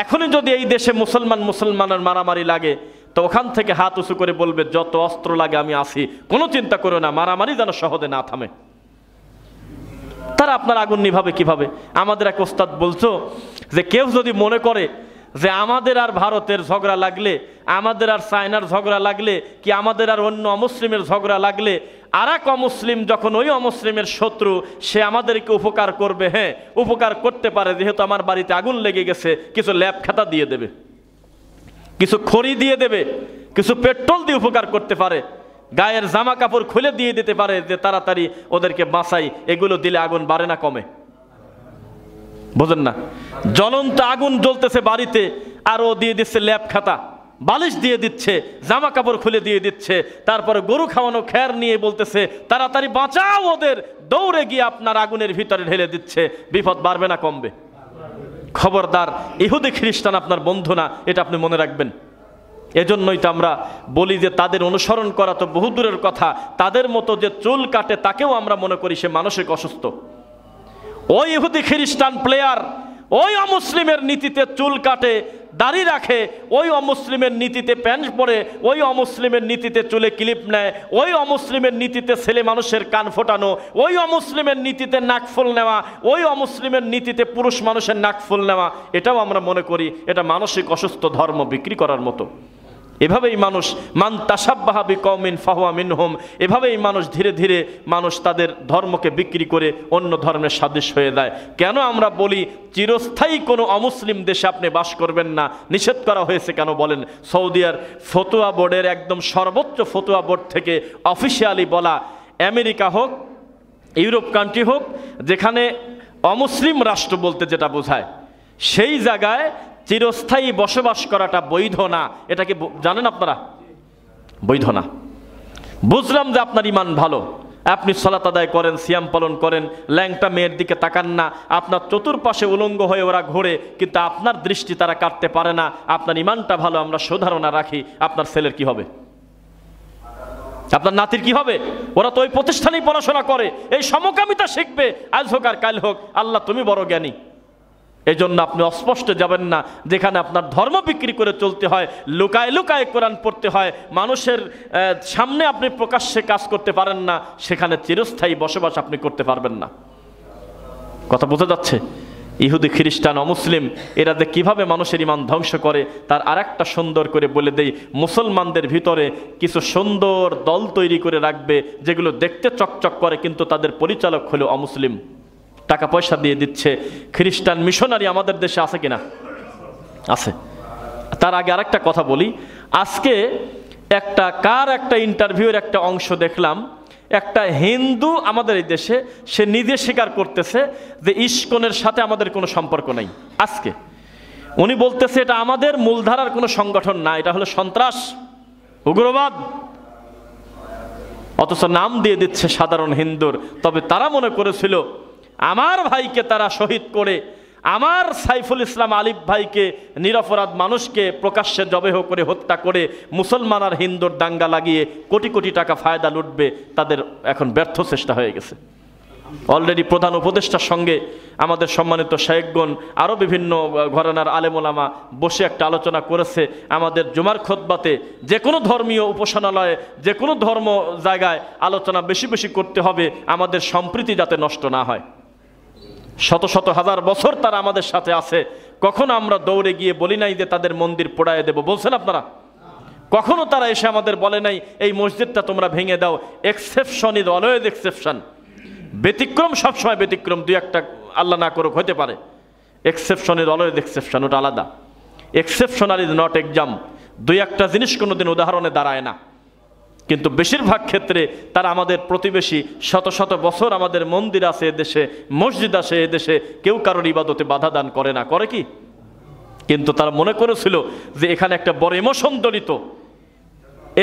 এখনই যদি এই দেশে মুসলমানের মারামারি লাগে তো ওখান থেকে হাত উঁচু করে বলবে যত অস্ত্র লাগে আমি আসি, কোনো চিন্তা করো না, মারামারি যেন সহজে না থামে। তারা আপনার আগুন নিভাবে কিভাবে? আমাদের এক ওস্তাদ বলছো যে কেউ যদি মনে করে যে আমাদের আর ভারতের ঝগড়া লাগলে, আমাদের আর চায়নার ঝগড়া লাগলে, কি আমাদের আর অন্য অমুসলিমের ঝগড়া লাগলে আর এক অমুসলিম যখন ওই অমুসলিমের শত্রু, সে আমাদেরকে উপকার করবে। হ্যাঁ, উপকার করতে পারে, যেহেতু আমার বাড়িতে আগুন লেগে গেছে, কিছু ল্যাব খাতা দিয়ে দেবে, কিছু খড়ি দিয়ে দেবে, কিছু পেট্রোল দিয়ে উপকার করতে পারে, গায়ের জামা কাপড় খুলে দিয়ে দিতে পারে যে তাড়াতাড়ি ওদেরকে বাঁচাই। এগুলো দিলে আগুন বাড়ে না কমে? বোঝেন না? জ্বলন্ত আগুন জ্বলতেছে বাড়িতে, আর ও দিয়ে দিচ্ছে ল্যাব খাতা, বালিশ দিয়ে দিচ্ছে, জামা কাপড় খুলে দিয়ে দিচ্ছে, তারপরে গরু খাওয়ানো খ্যার নিয়ে বলতেছে তাড়াতাড়ি বাঁচাও ওদের, দৌড়ে গিয়ে আপনার আগুনের ভিতরে ঢেলে দিচ্ছে। বিপদ বাড়বে না কমবে? খবরদার, ইহুদি খ্রিস্টান আপনার বন্ধু না, এটা আপনি মনে রাখবেন। এজন্যই তো আমরা বলি যে তাদের অনুসরণ করা তো বহুদূরের কথা, তাদের মতো যে চুল কাটে তাকেও আমরা মনে করি সে মানসিক অসুস্থ। ওই ইহুদি খ্রিস্টান প্লেয়ার ওই অমুসলিমের নীতিতে চুল কাটে, দাড়ি রাখে, ওই অমুসলিমের নীতিতে প্যান্ট পরে, ওই অমুসলিমের নীতিতে চুলে ক্লিপ নেয়, ওই অমুসলিমের নীতিতে ছেলে মানুষের কান ফোটানো, ওই অমুসলিমের নীতিতে নাকফুল নেওয়া, ওই অমুসলিমের নীতিতে পুরুষ মানুষের নাকফুল নেওয়া, এটাও আমরা মনে করি এটা মানসিক অসুস্থ ধর্ম বিক্রি করার মতো। এভাবেই মানুষ মান তাশাব্বাহা বিকওমিন ফাহুয়া মিনহুম, এভাবেই মানুষ ধীরে ধীরে মানুষ তাদের ধর্মকে বিক্রি করে অন্য ধর্মের সাদৃশ্য হয়ে যায়। কেন আমরা বলি চিরস্থায়ী কোনো অমুসলিম দেশে আপনি বাস করবেন না, নিষেধ করা হয়েছে কেন বলেন? সৌদিয়ার ফতোয়া বোর্ডের একদম সর্বোচ্চ ফতোয়া বোর্ড থেকে অফিসিয়ালি বলা, আমেরিকা হোক, ইউরোপ কান্ট্রি হোক, যেখানে অমুসলিম রাষ্ট্র বলতে যেটা বোঝায়, সেই জায়গায় চিরস্থায়ী বসবাস করাটা বৈধ না। এটা কি জানেন আপনারা? বৈধ না। বুঝলাম যে আপনার ইমান ভালো, আপনি সালাত আদায় করেন, সিয়াম পালন করেন, ল্যাংটা মেয়ের দিকে তাকান না, আপনার চতুর্পাশে উলঙ্গ হয়ে ওরা ঘোরে, কিন্তু আপনার দৃষ্টি তারা কাটতে পারে না, আপনার ইমানটা ভালো, আমরা সুধারণা রাখি। আপনার ছেলের কি হবে? আপনার নাতির কি হবে? ওরা তো ওই প্রতিষ্ঠানেই পড়াশোনা করে, এই সমকামিতা শিখবে, আজ হোক আর কাল হোক। আল্লাহ তুমি বড় জ্ঞানী। এই জন্য আপনি অস্পষ্ট যাবেন না, যেখানে আপনার ধর্ম বিক্রি করে চলতে হয়, লুকায় লুকায় কোরআন পড়তে হয়, মানুষের সামনে আপনি প্রকাশ্যে কাজ করতে পারেন না, সেখানে চিরস্থায়ী বসবাস আপনি করতে পারবেন না। কথা বোঝা যাচ্ছে? ইহুদি খ্রিস্টান অমুসলিম এরা যে কীভাবে মানুষের ইমান ধ্বংস করে তার আরেকটা সুন্দর করে বলে দেই। মুসলমানদের ভিতরে কিছু সুন্দর দল তৈরি করে রাখবে, যেগুলো দেখতে চকচক করে কিন্তু তাদের পরিচালক হলো অমুসলিম, টাকা পয়সা দিয়ে দিচ্ছে। খ্রিস্টান মিশনারি আমাদের দেশে আছে কিনা? আছে। তার আগে আরেকটা কথা বলি, আজকে একটা ইন্টারভিউয়ের একটা অংশ দেখলাম, একটা হিন্দু আমাদের এই দেশে সে নিজে স্বীকার করতেছে যে ইস্কনের সাথে আমাদের কোনো সম্পর্ক নেই। আজকে উনি বলতেছে এটা আমাদের মূলধারার কোনো সংগঠন না, এটা হলো সন্ত্রাস, উগ্রবাদ, অথচ নাম দিয়ে দিচ্ছে সাধারণ হিন্দুর। তবে তারা মনে করেছিল আমার ভাইকে তারা শহীদ করে, আমার সাইফুল ইসলাম আলিফ ভাইকে, নিরপরাধ মানুষকে প্রকাশ্যে জবেহ করে হত্যা করে মুসলমান আর হিন্দুর দাঙ্গা লাগিয়ে কোটি কোটি টাকা ফায়দা লুটবে, তাদের এখন ব্যর্থ চেষ্টা হয়ে গেছে। অলরেডি প্রধান উপদেষ্টার সঙ্গে আমাদের সম্মানিত শায়েখগণ, আরও বিভিন্ন ঘরানার আলেমোলামা বসে একটা আলোচনা করেছে, আমাদের জুমার খুতবাতে যে কোনো ধর্মীয় উপাসনালয়ে, যে কোনো ধর্ম জায়গায় আলোচনা বেশি বেশি করতে হবে, আমাদের সম্প্রীতি যাতে নষ্ট না হয়। শত শত হাজার বছর তারা আমাদের সাথে আছে, কখনো আমরা দৌড়ে গিয়ে বলি নাই যে তাদের মন্দির পোড়ায় দেব, বলছেন আপনারা? কখনো তারা এসে আমাদের বলে নাই এই মসজিদটা তোমরা ভেঙে দাও। এক্সেপশন ইজ অলওয়েজ এক্সেপশন, ব্যতিক্রম সবসময় ব্যতিক্রম, দুই একটা আল্লাহ না করুক হতে পারে। এক্সেপশন ইজ অলওয়েজ এক্সেপশন, ওটা আলাদা। Exceptional is not exam. দুই একটা জিনিস কোনোদিন উদাহরণে দাঁড়ায় না, কিন্তু বেশিরভাগ ক্ষেত্রে তারা আমাদের প্রতিবেশী, শত শত বছর আমাদের মন্দির আছে এদেশে, মসজিদ আছে এদেশে, কেউ কারোর ইবাদতে বাধা দান করে না, করে কি? কিন্তু তারা মনে করেছিল যে এখানে একটা বড় ইমোশন জড়িত,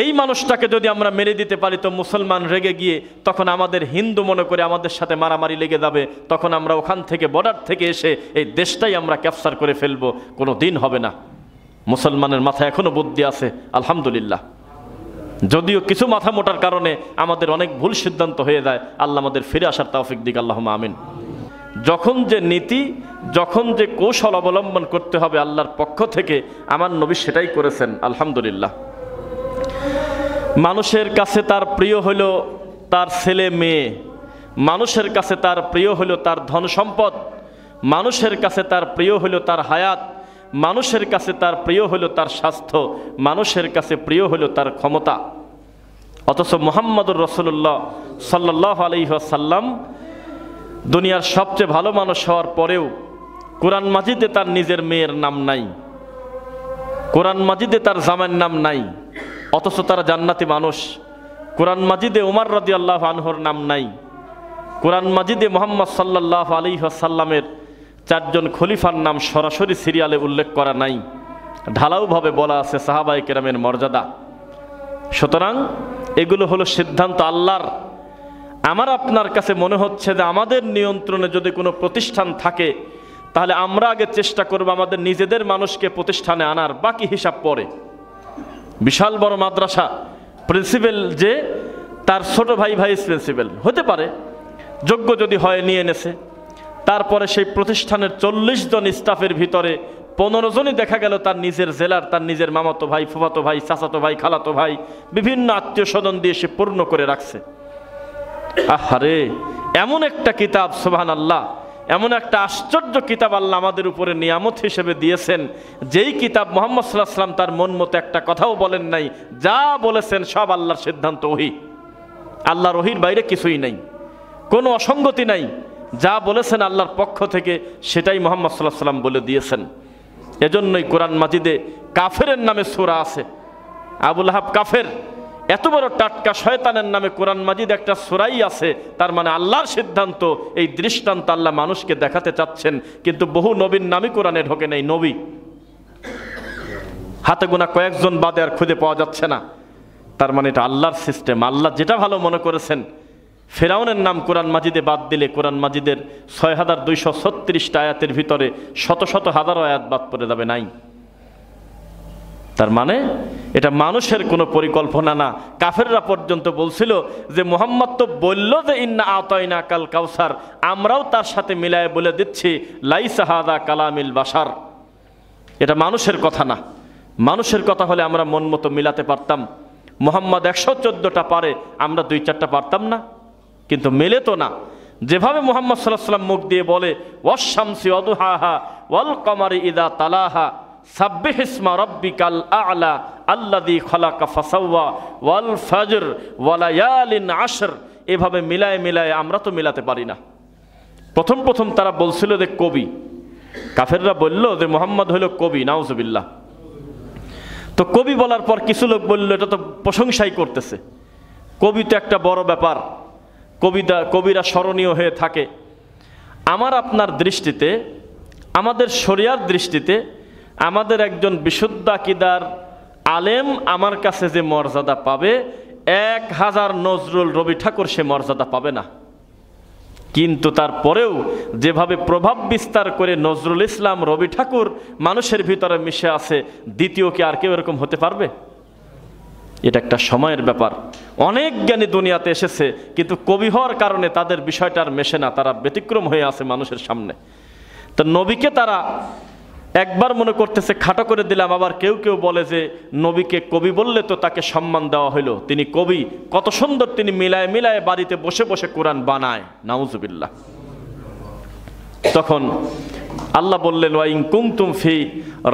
এই মানুষটাকে যদি আমরা মেরে দিতে পারি তো মুসলমান রেগে গিয়ে তখন আমাদের হিন্দু মনে করে আমাদের সাথে মারামারি লেগে যাবে, তখন আমরা ওখান থেকে বর্ডার থেকে এসে এই দেশটাই আমরা ক্যাপচার করে ফেলবো। কোনো দিন হবে না। মুসলমানের মাথায় এখনো বুদ্ধি আছে আলহামদুলিল্লাহ, যদিও কিছু মাথা মোটার কারণে আমাদের অনেক ভুল সিদ্ধান্ত হয়ে যায়। আল্লাহ আমাদের ফিরে আসার তৌফিক দিক, আল্লাহুম্মা আমিন। যখন যে নীতি, যখন যে কৌশল অবলম্বন করতে হবে আল্লাহর পক্ষ থেকে, আমার নবী সেটাই করেছেন আলহামদুলিল্লাহ। মানুষের কাছে তার প্রিয় হলো তার ছেলে মেয়ে, মানুষের কাছে তার প্রিয় হলো তার ধন সম্পদ, মানুষের কাছে তার প্রিয় হলো তার হায়াত, মানুষের কাছে তার প্রিয় হলো তার স্বাস্থ্য, মানুষের কাছে প্রিয় হলো তার ক্ষমতা। অথচ মুহাম্মদুর রাসূলুল্লাহ সাল্লাল্লাহু আলাইহি ওয়াসাল্লাম দুনিয়ার সবচেয়ে ভালো মানুষ হওয়ার পরেও কোরআন মাজিদে তার নিজের মেয়ের নাম নাই, কোরআন মাজিদে তার জামাইয়ের নাম নাই, অথচ তারা জান্নাতি মানুষ। কোরআন মাজিদে ওমর রাদিয়াল্লাহু আনহুর নাম নাই, কোরআন মাজিদে মুহাম্মদ সাল্লাল্লাহু আলাইহি ওয়াসাল্লামের 4 জন খলিফার নাম সরাসরি সিরিয়ালে উল্লেখ করা নাই, ঢালাওভাবে বলা আছে সাহাবায়ে কেরামের মর্যাদা। সুতরাং এগুলো হলো সিদ্ধান্ত আল্লাহর। আমার আপনার কাছে মনে হচ্ছে যে আমাদের নিয়ন্ত্রণে যদি কোনো প্রতিষ্ঠান থাকে, তাহলে আমরা আগে চেষ্টা করব আমাদের নিজেদের মানুষকে প্রতিষ্ঠানে আনার, বাকি হিসাব পরে। বিশাল বড় মাদ্রাসা, প্রিন্সিপাল যে তার ছোট ভাই ভাইস প্রিন্সিপাল হতে পারে, যোগ্য যদি হয় নিয়ে এনেছে, তারপরে সেই প্রতিষ্ঠানের 40 জন স্টাফের ভিতরে 15 জনই দেখা গেল তার নিজের জেলার, তার নিজের মামাতো ভাই, ফুফাতো ভাই, চাচাতো ভাই, খালাতো ভাই, বিভিন্ন আত্মীয় স্বজন দিয়ে সে পূর্ণ করে রাখছে। আহারে, এমন একটা কিতাব, সুবহানাল্লাহ, এমন একটা আশ্চর্য কিতাব আল্লাহ আমাদের উপরে নিয়ামত হিসেবে দিয়েছেন, যেই কিতাব মুহাম্মদ সাল্লাল্লাহু আলাইহি ওয়াসাল্লাম তার মন মতো একটা কথাও বলেন নাই, যা বলেছেন সব আল্লাহর সিদ্ধান্ত, ওহী। আল্লাহর ওহীর বাইরে কিছুই নাই, কোনো অসঙ্গতি নাই, যা বলেছেন আল্লাহর পক্ষ থেকে সেটাই মুহাম্মদ সাল্লাল্লাহু আলাইহি ওয়াসাল্লাম বলে দিয়েছেন। এজন্যই কোরআন মাজিদে কাফেরের নামে সূরা আছে। আবু লাহাব কাফের, এত বড় টাটকা শয়তানের নামে কোরআন মাজিদ একটা সূরাই আছে। তার মানে আল্লাহর সিদ্ধান্ত, এই দৃষ্টান্ত আল্লাহ মানুষকে দেখাতে চাচ্ছেন। কিন্তু বহু নবীর নামই কোরআনে ঢোকে নাই, নবী হাতে গোনা কয়েকজন বাদে আর খুঁজে পাওয়া যাচ্ছে না। তার মানে এটা আল্লাহর সিস্টেম, আল্লাহ যেটা ভালো মনে করেছেন। ফেরাউনের নাম কোরআন মাজিদে বাদ দিলে কোরআন মাজিদের 6236টা আয়াতের ভিতরে শত শত হাজারো আয়াত বাদ পড়ে যাবে, নাই। তার মানে এটা মানুষের কোনো পরিকল্পনা না। কাফেররা পর্যন্ত বলছিল যে মুহাম্মদ তো বলল যে ইন্না আতাইনা কাল কাউসার, আমরাও তার সাথে মিলায়ে বলে দিচ্ছি লাইসা হাযা কালামিল বাশার, এটা মানুষের কথা না। মানুষের কথা হলে আমরা মন মতো মিলাতে পারতাম। মুহাম্মদ 114টা পারে, আমরা 2-4টা পারতাম না, কিন্তু মেলে তো না। যেভাবে মুহাম্মদ সাল্লাল্লাহু আলাইহি ওয়াসাল্লাম মুখ দিয়ে বলে ওয়াশ শামসি ওয়াদুহাহা ওয়াল কমারি ইযা তালাহা সাব্বিহ ইসমা রাব্বিকাল আ'লা আল্লাযী খালাকা ফাসাওয়া ওয়াল ফাজর ওয়া লায়ালিন আশর, এভাবে মিলায়ে মিলায়ে আমরা তো মিলাতে পারি না। প্রথম প্রথম তারা বলছিল যে কবি, কাফেররা বলল যে মুহাম্মদ হলো কবি, নাউজুবিল্লাহ। তো কবি বলার পর কিছু লোক বলল এটা তো প্রশংসাই করতেছে, কবি তো একটা বড় ব্যাপার, কবিরা স্মরণীয় হয়ে থাকে। আমার আপনার দৃষ্টিতে, আমাদের শরিয়ার দৃষ্টিতে, আমাদের একজন বিশুদ্ধ আকীদার আলেম আমার কাছে যে মর্যাদা পাবে, 1000 নজরুল রবি ঠাকুর সে মর্যাদা পাবে না। কিন্তু তারপরেও যেভাবে প্রভাব বিস্তার করে নজরুল ইসলাম, রবি ঠাকুর মানুষের ভিতরে মিশে আছে, দ্বিতীয় কি আর কেউ এরকম হতে পারবে? এটা একটা সময়ের ব্যাপার। অনেক জ্ঞানী দুনিয়াতে এসেছে, কিন্তু কবি হওয়ার কারণে তাদের বিষয়টা আর মেশে না, তারা ব্যতিক্রম হয়ে আছে মানুষের সামনে। তো নবীকে তারা একবার মনে করতেছে খাটো করে দিলাম, আবার কেউ কেউ বলে যে নবীকে কবি বললে তো তাকে সম্মান দেওয়া হইল, তিনি কবি, কত সুন্দর তিনি মিলায় মিলায় বাড়িতে বসে বসে কোরআন বানায়, নাউজুবিল্লাহ। তখন আল্লাহ বললেন ওয়া ইন কুনতুম ফি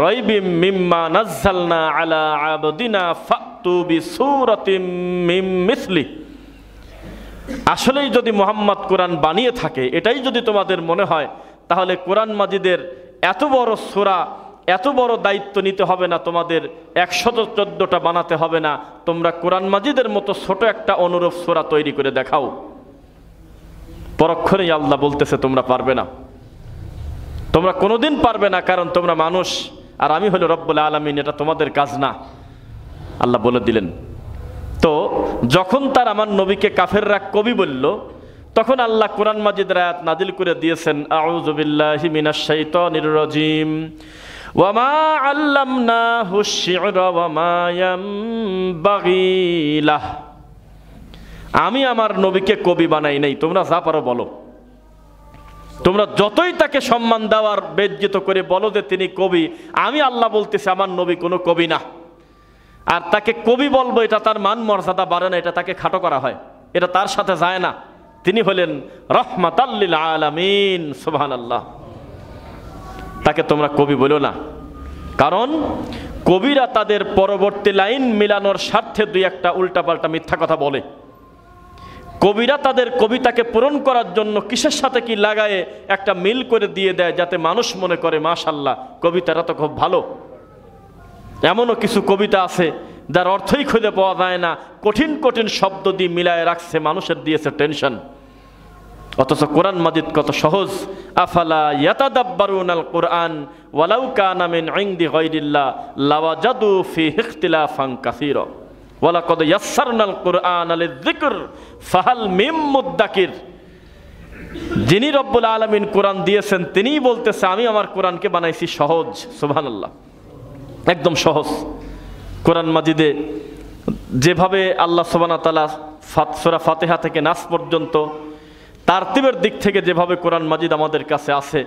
রাইবিম মিম্মা নাযালনা আলা আবদিনা ফাতু বিসূরাতিম মিন মিসলি, আসলেই যদি মুহাম্মদ কোরআন বানিয়ে থাকে, এটাই যদি তোমাদের মনে হয়, তাহলে কোরআন মাজিদের এত বড় সূরা, এত বড় দায়িত্ব নিতে হবে না, তোমাদের 114টা বানাতে হবে না, তোমরা কোরআন মাজিদের মতো ছোট একটা অনুরূপ সূরা তৈরি করে দেখাও। পরক্ষণেই আল্লাহ বলতেছে তোমরা পারবে না, তোমরা কোনোদিন পারবে না, কারণ তোমরা মানুষ আর আমি হলো রব্বুল আলামিন, এটা তোমাদের কাজ না, আল্লাহ বলে দিলেন। তো যখন তার আমার নবীকে কাফেররা কবি বলল, তখন আল্লাহ কোরআন মাজিদের আয়াত নাজিল করে দিয়েছেন আউযু বিল্লাহি মিনাশ শাইতানির রাজিম ওয়া মা আল্লামনাহু আশ-শি'রা ওয়া মা ইয়ানবাগি লাহ, আমি আমার নবীকে কবি বানাই নাই, তোমরা যা পারো বলো। তোমরা যতই তাকে সম্মান দেওয়ার বেজ্জিত করে বলো যে তিনি কবি, আমি আল্লাহ বলতেছি আমার নবী কোনো কবি না। আর তাকে কবি বলবো এটা তার মান মর্যাদা বাড়ে না, এটা তাকে খাটো করা হয়, এটা তার সাথে যায় না। তিনি হলেন রহমাতাল লিল আলামিন, সুবহানাল্লাহ। তাকে তোমরা কবি বলো না, কারণ কবিরা তাদের পরবর্তী লাইন মিলানোর স্বার্থে দুই একটা উল্টাপাল্টা মিথ্যা কথা বলে। কবিরা তাদের কবিতাকে পূরণ করার জন্য কিসের সাথে কি লাগায়ে একটা মিল করে দিয়ে দেয়, যাতে মানুষ মনে করে মাশাআল্লাহ কবিতাটা তো খুব ভালো। এমনও কিছু কবিতা আছে যার অর্থই খুঁজে পাওয়া যায় না, কঠিন কঠিন শব্দ দিয়ে মিলায় রাখছে, মানুষের দিয়েছে টেনশন। অথচ কোরআন মাজিদ কত সহজ। আফালা ইয়াতাদাব্বারুনাল কুরআন ওয়ালাউ কানা মিন ইনদি গায়রিল্লাহ লাওয়াজাদু ফীহি ইখতিলাফান কাসীরা ওয়ালাকাদ ইয়াসসারনাল কুরআনা লিযিকর ফাহাল মিন মুদ্দাকির। যিনি রব্বুল আলামিন কোরআন দিয়েছেন তিনিই বলতেছে আমি আমার কোরআনকে বানাইছি সহজ। সুবহানাল্লাহ, একদম সহজ। কোরআন মাজিদে যেভাবে আল্লাহ সুবহানাহু ওয়া তাআলা সূরা ফাতিহা থেকে নাস পর্যন্ত তারতিবের দিক থেকে যেভাবে কোরআন মাজিদ আমাদের কাছে আছে,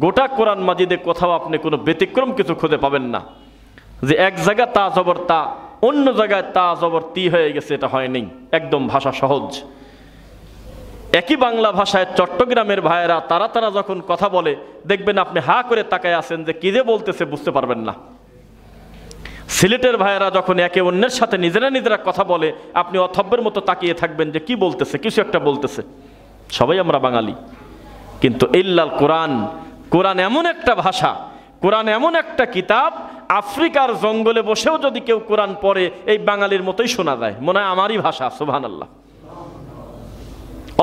গোটা কোরআন মাজিদে কোথাও আপনি কোনো ব্যতিক্রম কিছু খুঁজে পাবেন না যে এক জায়গায় তা জবর তা, অন্য জায়গায় তা জবর তি হয়ে গেছে, এটা হয়নি। একদম ভাষা সহজ। একই বাংলা ভাষায় চট্টগ্রামের ভাইয়েরা তারা যখন কথা বলে দেখবেন আপনি হা করে তাকায় আছেন যে কি যে বলতেছে বুঝতে পারবেন না। সিলেটের ভাইয়েরা যখন একে অন্যের সাথে নিজেরা কথা বলে আপনি অথব্যের মতো তাকিয়ে থাকবেন যে কি বলতেছে, কিছু একটা বলতেছে। সবাই আমরা বাঙালি, কিন্তু ইল্লাল কোরআন, কোরআন এমন একটা ভাষা, কোরআন এমন একটা কিতাব, আফ্রিকার জঙ্গলে বসেও যদি কেউ কোরআন পড়ে এই বাঙালির মতোই শোনা যায়, মনে হয় আমারই ভাষা। সুবহানাল্লাহ।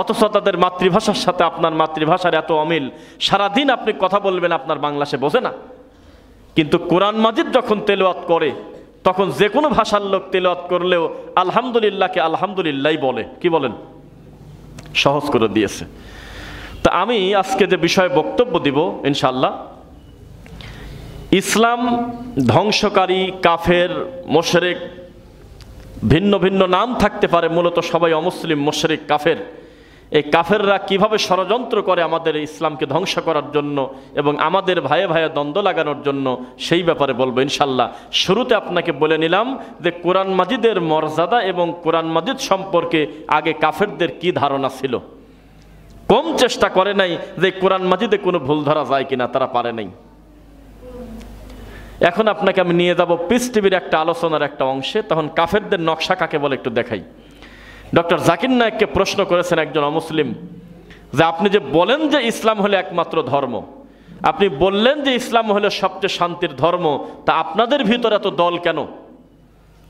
অথচ তাদের মাতৃভাষার সাথে আপনার মাতৃভাষার এত অমিল, সারাদিন আপনি কথা বলবেন আপনার বাংলা সে বোঝে না। কিন্তু কোরআন মাজিদ যখন তেলাওয়াত করে তখন যে কোনো ভাষার লোক তেলাওয়াত করলেও আলহামদুলিল্লাহকে আলহামদুলিল্লাহই বলে। কি বলেন? সহজ করে দিয়েছে। তা আমি আজকে যে বিষয়ে বক্তব্য দিব ইনশাআল্লাহ, ইসলাম ধ্বংসকারী, কাফের, মুশরিক, ভিন্ন ভিন্ন নাম থাকতে পারে, মূলত সবাই অমুসলিম, মুশরিক, কাফের। এই কাফেররা কিভাবে ষড়যন্ত্র করে আমাদের ইসলামকে ধ্বংস করার জন্য এবং আমাদের ভাইয়ে ভাইয়ে দ্বন্দ্ব লাগানোর জন্য, সেই ব্যাপারে বলবো ইনশাআল্লাহ। শুরুতে আপনাকে বলে নিলাম যে কোরআন মাজিদের মর্যাদা এবং কোরআন মাজিদ সম্পর্কে আগে কাফেরদের কি ধারণা ছিল। কম চেষ্টা করে নাই যে কোরআন মাজিদে কোনো ভুল ধরা যায় কিনা, তারা পারে নাই। এখন আপনাকে আমি নিয়ে যাব পিস টিভির একটা আলোচনার একটা অংশে, তখন কাফেরদের নকশা কাকে বলে একটু দেখাই। ডক্টর জাকির নায়েককে প্রশ্ন করেছেন একজন অমুসলিম যে আপনি যে বলেন যে ইসলাম হলো একমাত্র ধর্ম, আপনি বললেন যে ইসলাম হলো সবচেয়ে শান্তির ধর্ম, তা আপনাদের ভিতরে এত দল কেন,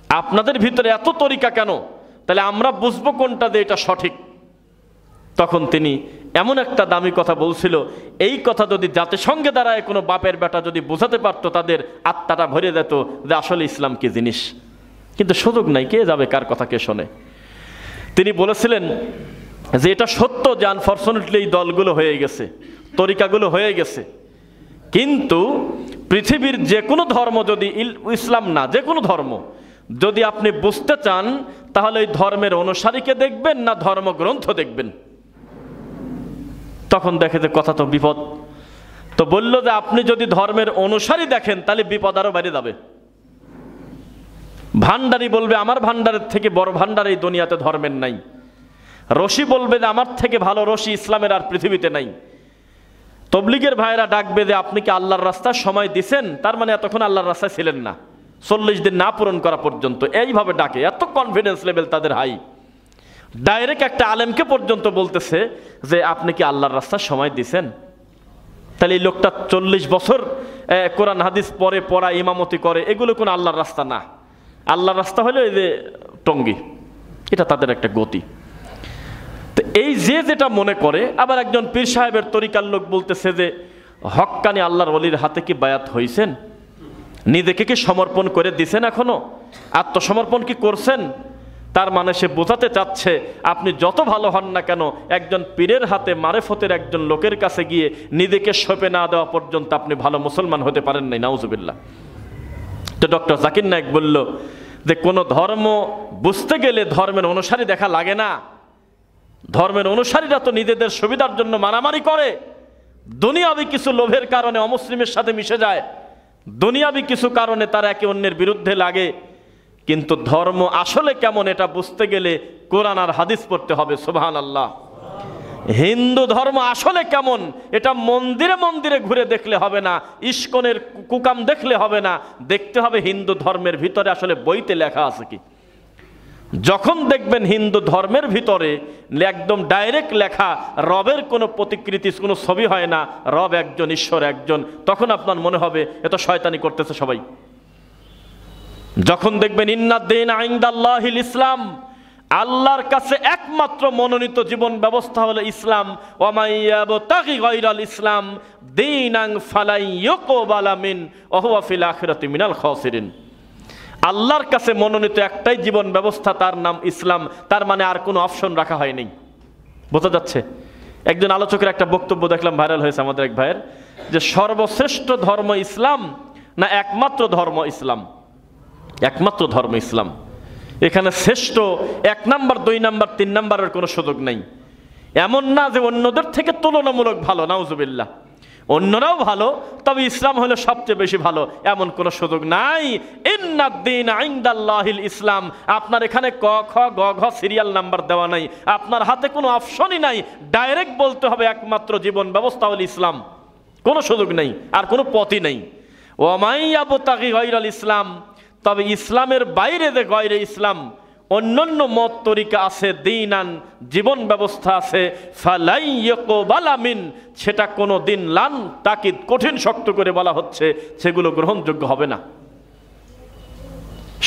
আপনাদের ভিতরে এত তরিকা কেন, তাহলে আমরা বুঝবো কোনটা যে এটা সঠিক। তখন তিনি এমন একটা দামি কথা বলছিল, এই কথা যদি জাতিসংঘে দাঁড়ায় কোনো বাপের বেটা যদি বোঝাতে পারতো, তাদের আত্মাটা ভরে যেত যে আসলে ইসলাম কি জিনিস। কিন্তু সুযোগ নাই, কে যাবে, কার কথা কে শোনে। তিনি বলেছিলেন যে এটা সত্য যে আনফরচুনেটলি এই দলগুলো হয়ে গেছে, তরিকাগুলো হয়ে গেছে, কিন্তু পৃথিবীর যে কোনো ধর্ম যদি, ইসলাম না যে কোনো ধর্ম যদি আপনি বুঝতে চান, তাহলে এই ধর্মের অনুসারীকে দেখবেন না ধর্মগ্রন্থ দেখবেন। তখন দেখে যে কথা তো বিপদ। তো বলল যে আপনি যদি ধর্মের অনুসারী দেখেন তাহলে বিপদ আরো বেড়ে যাবে। ভান্ডারি বলবে আমার ভান্ডারের থেকে বড় ভান্ডার এই দুনিয়াতে ধর্মের নাই। রশি বলবে যে আমার থেকে ভালো রশি ইসলামের আর পৃথিবীতে নাই। তবলিগের ভাইরা ডাকবে যে আপনি কি আল্লাহর রাস্তায় সময় দিছেন, তার মানে এতক্ষণ আল্লাহর রাস্তায় ছিলেন না, 40 দিন না পূরণ করা পর্যন্ত। এইভাবে ডাকে, এত কনফিডেন্স লেভেল তাদের হাই। ডাইরেক্ট একটা আলেমকে পর্যন্ত বলতেছে যে আপনি কি আল্লাহর রাস্তায় সময় দিছেন। তাহলে এই লোকটা 40 বছর কোরআন হাদিস পড়ে, পড়া, ইমামতি করে, এগুলো কোনো আল্লাহর রাস্তা না। আল্লাহর রাস্তা হলো এই যে টঙ্গি, এটা তাদের একটা গতি। তো এই যে যেটা মনে করে, আবার একজন পীর সাহেবের তরিকার লোক বলতেছে যে হক্কানি আল্লাহর ওলির হাতে কি বায়াত হইছেন, নিজেকে কি সমর্পণ করে দিছেন, এখনো আত্মসমর্পণ কি করছেন। তার মানে সে বোঝাতে চাচ্ছে আপনি যত ভালো হন না কেন, একজন পীরের হাতে মারেফতের একজন লোকের কাছে গিয়ে নিজেকে সঁপে না দেওয়া পর্যন্ত আপনি ভালো মুসলমান হতে পারেন নাই। নাউজুবিল্লাহ। তো ডক্টর জাকির নায়েক বলল যে কোনো ধর্ম বুঝতে গেলে ধর্মের অনুসারী দেখা লাগে না। ধর্মের অনুসারীরা তো নিজেদের সুবিধার জন্য মারামারি করে, দুনিয়াবি কিছু লোভের কারণে অমুসলিমের সাথে মিশে যায়, দুনিয়াবি কিছু কারণে তারা একে অন্যের বিরুদ্ধে লাগে। কিন্তু ধর্ম আসলে কেমন এটা বুঝতে গেলে কোরআন আর হাদিস পড়তে হবে। সুবহানাল্লাহ। হিন্দু ধর্ম আসলে কেমন এটা মন্দিরে মন্দিরে ঘুরে দেখলে হবে না, ইস্কনের কুকাম দেখলে হবে না, দেখতে হবে হিন্দু ধর্মের ভিতরে আসলে বইতে লেখা আছে কি। যখন দেখবেন হিন্দু ধর্মের ভিতরে একদম ডাইরেক্ট লেখা, রবের কোনো প্রতিকৃতি, কোনো ছবি হয় না, রব একজন, ঈশ্বর একজন, তখন আপনার মনে হবে এ তো শয়তানি করতেছে সবাই। যখন দেখবেন ইন্নাদ-দীন ইনদাল্লাহিল ইসলাম, আল্লাহর কাছে একমাত্র মনোনীত জীবন ব্যবস্থা হলো ইসলাম, ওয়া মাইয়াবতাগি গায়রাল ইসলাম দীনান ফালাই ইউকবালা মিন ওয়া হুয়া ফিল আখিরাতি মিনাল খাসিরিন। আল্লাহর কাছে মনোনীত একটাই জীবন ব্যবস্থা, তার নাম ইসলাম। তার মানে আর কোনো অপশন রাখা হয়নি। বোঝা যাচ্ছে? একজন আলোচকের একটা বক্তব্য দেখলাম, ভাইরাল হয়েছে আমাদের এক ভাইয়ের, যে সর্বশ্রেষ্ঠ ধর্ম ইসলাম না একমাত্র ধর্ম ইসলাম? একমাত্র ধর্ম ইসলাম। এখানে শ্রেষ্ঠ 1 নাম্বার 2 নাম্বার 3 নাম্বারের কোনো সুযোগ নেই। এমন না যে অন্যদের থেকে তুলনামূলক ভালো, নাউজুবিল্লাহ, অন্যরাও ভালো, তবে ইসলাম হলো সবচেয়ে বেশি ভালো, এমন কোনো সুযোগ নাই। ইন্নাদ-দীন ইনদাল্লাহিল ইসলাম। আপনার এখানে ক খ গ ঘ সিরিয়াল নাম্বার দেওয়া নাই, আপনার হাতে কোনো অপশনই নাই, ডাইরেক্ট বলতে হবে একমাত্র জীবন ব্যবস্থা হলো ইসলাম, কোনো সুযোগ নেই, আর কোনো পথই নেই। ওয়া মাইয়াবতাগি গায়রাল ইসলাম, তবে ইসলামের বাইরে যে গায়রে ইসলাম অন্যান্য মত তরিকা আছে, দীনান জীবন ব্যবস্থা আছে, ফালাই ইউকবালা মিন, সেটা কোনো দিন লান তাকিদ কঠিন শক্ত করে বলা হচ্ছে সেগুলো গ্রহণযোগ্য হবে না।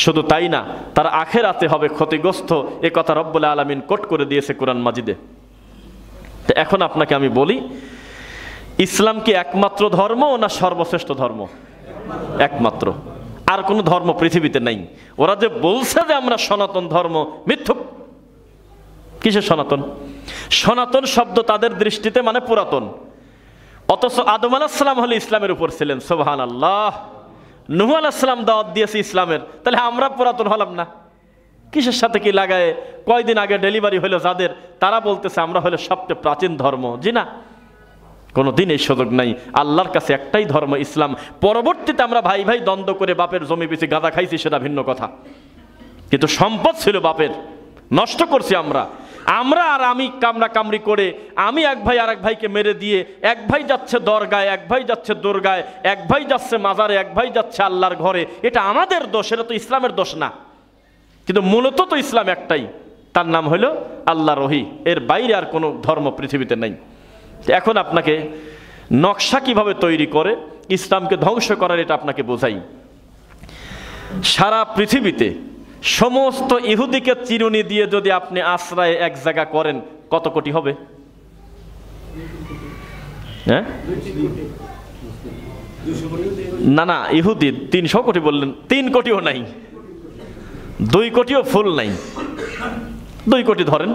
শুধু তাই না, তার আখিরাতে হবে ক্ষতিগ্রস্ত, এ কথা রব্বুল আলামিন কোট করে দিয়েছে কোরআন মাজিদে। তো এখন আপনাকে আমি বলি, ইসলাম কি একমাত্র ধর্ম না সর্বশ্রেষ্ঠ ধর্ম? একমাত্র, আর কোনো ধর্ম পৃথিবীতে নাই। ওরা যে বলছে যে আমরা সনাতন ধর্ম, মিথ্যুক। কিসের সনাতন? সনাতন শব্দ তাদের দৃষ্টিতে মানে পুরাতন, অথচ আদম আলাইহিস সালাম হলো ইসলামের উপর ছিলেন। সুবহানাল্লাহ। নূহ আলাইহিস সালাম দাওয়াত দিয়েছে ইসলামের, তাহলে আমরা পুরাতন হলাম না? কিসের সাথে কি লাগায়? কয়দিন আগে ডেলিভারি হলো যাদের, তারা বলতেছে আমরা হলো সবচেয়ে প্রাচীন ধর্ম। জি না, কোনো দিন এই সুযোগ নাই। আল্লাহর কাছে একটাই ধর্ম ইসলাম। পরবর্তীতে আমরা ভাই ভাই দ্বন্দ্ব করে বাপের জমি বেশি গাঁদা খাইছি, সেটা ভিন্ন কথা, কিন্তু সম্পদ ছিল বাপের, নষ্ট করছি আমরা। আর আমি কামড়া কামড়ি করে, আমি এক ভাই আর এক ভাইকে মেরে দিয়ে, এক ভাই যাচ্ছে দরগায়, এক ভাই যাচ্ছে দরগায়, এক ভাই যাচ্ছে মাজারে, এক ভাই যাচ্ছে আল্লাহর ঘরে। এটা আমাদের দোষ, এটা তো ইসলামের দোষ না। কিন্তু মূলত তো ইসলাম একটাই, তার নাম হলো আল্লাহ রহি। এর বাইরে আর কোনো ধর্ম পৃথিবীতে নেই। এখন আপনাকে নকশা কিভাবে তৈরি করে ইসলামকে ধ্বংস করার, এটা আপনাকে বোঝাই। সারা পৃথিবীতে সমস্ত ইহুদিকে চিরুনি দিয়ে যদি আপনি আশ্রয় এক জায়গা করেন, কত কোটি হবে? হ্যাঁ, না না, ইহুদি 300 কোটি বললেন, 3 কোটিও নাই, 2 কোটিও ফুল নাই, 2 কোটি ধরেন।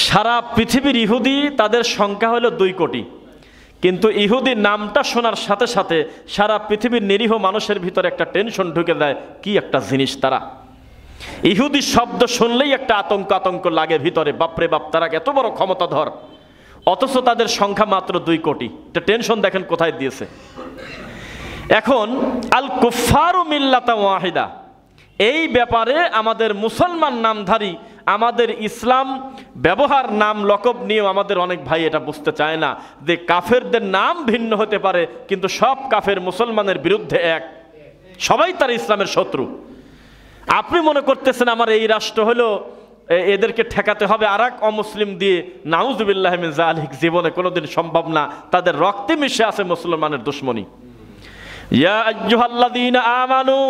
সারা পৃথিবীর ইহুদি, তাদের সংখ্যা হলো 2 কোটি, কিন্তু ইহুদি নামটা শোনার সাথে সাথে সারা পৃথিবীর নিরীহ মানুষের ভিতরে একটা টেনশন ঢুকে দেয়। কি একটা জিনিস তারা! ইহুদি শব্দ শুনলেই একটা আতঙ্ক লাগে ভিতরে, বাপরে বাপ, তারা এত বড় ক্ষমতাধর, অথচ তাদের সংখ্যা মাত্র 2 কোটি। এটা টেনশন দেখেন কোথায় দিয়েছে। এখন আল কুফফারু মিল্লাতান ওয়াহিদা, এই ব্যাপারে আমাদের মুসলমান নামধারী, আমাদের ইসলাম ব্যবহার নাম লকব নিয়েও আমাদের অনেক ভাই এটা বুঝতে চায় না যে কাফেরদের নাম ভিন্ন হতে পারে, কিন্তু সব কাফের মুসলমানের বিরুদ্ধে এক, সবাই তার ইসলামের শত্রু। আপনি মনে করতেছেন আমার এই রাষ্ট্র হলো, এদেরকে ঠেকাতে হবে আরেক অমুসলিম দিয়ে, নাউজুবিল্লাহ মিন যালিক, জীবনে কোনোদিন সম্ভব না। তাদের রক্তে মিশে আছে মুসলমানের দুশমনী। ইয়া আইয়ুহাল্লাযীনা আমানু,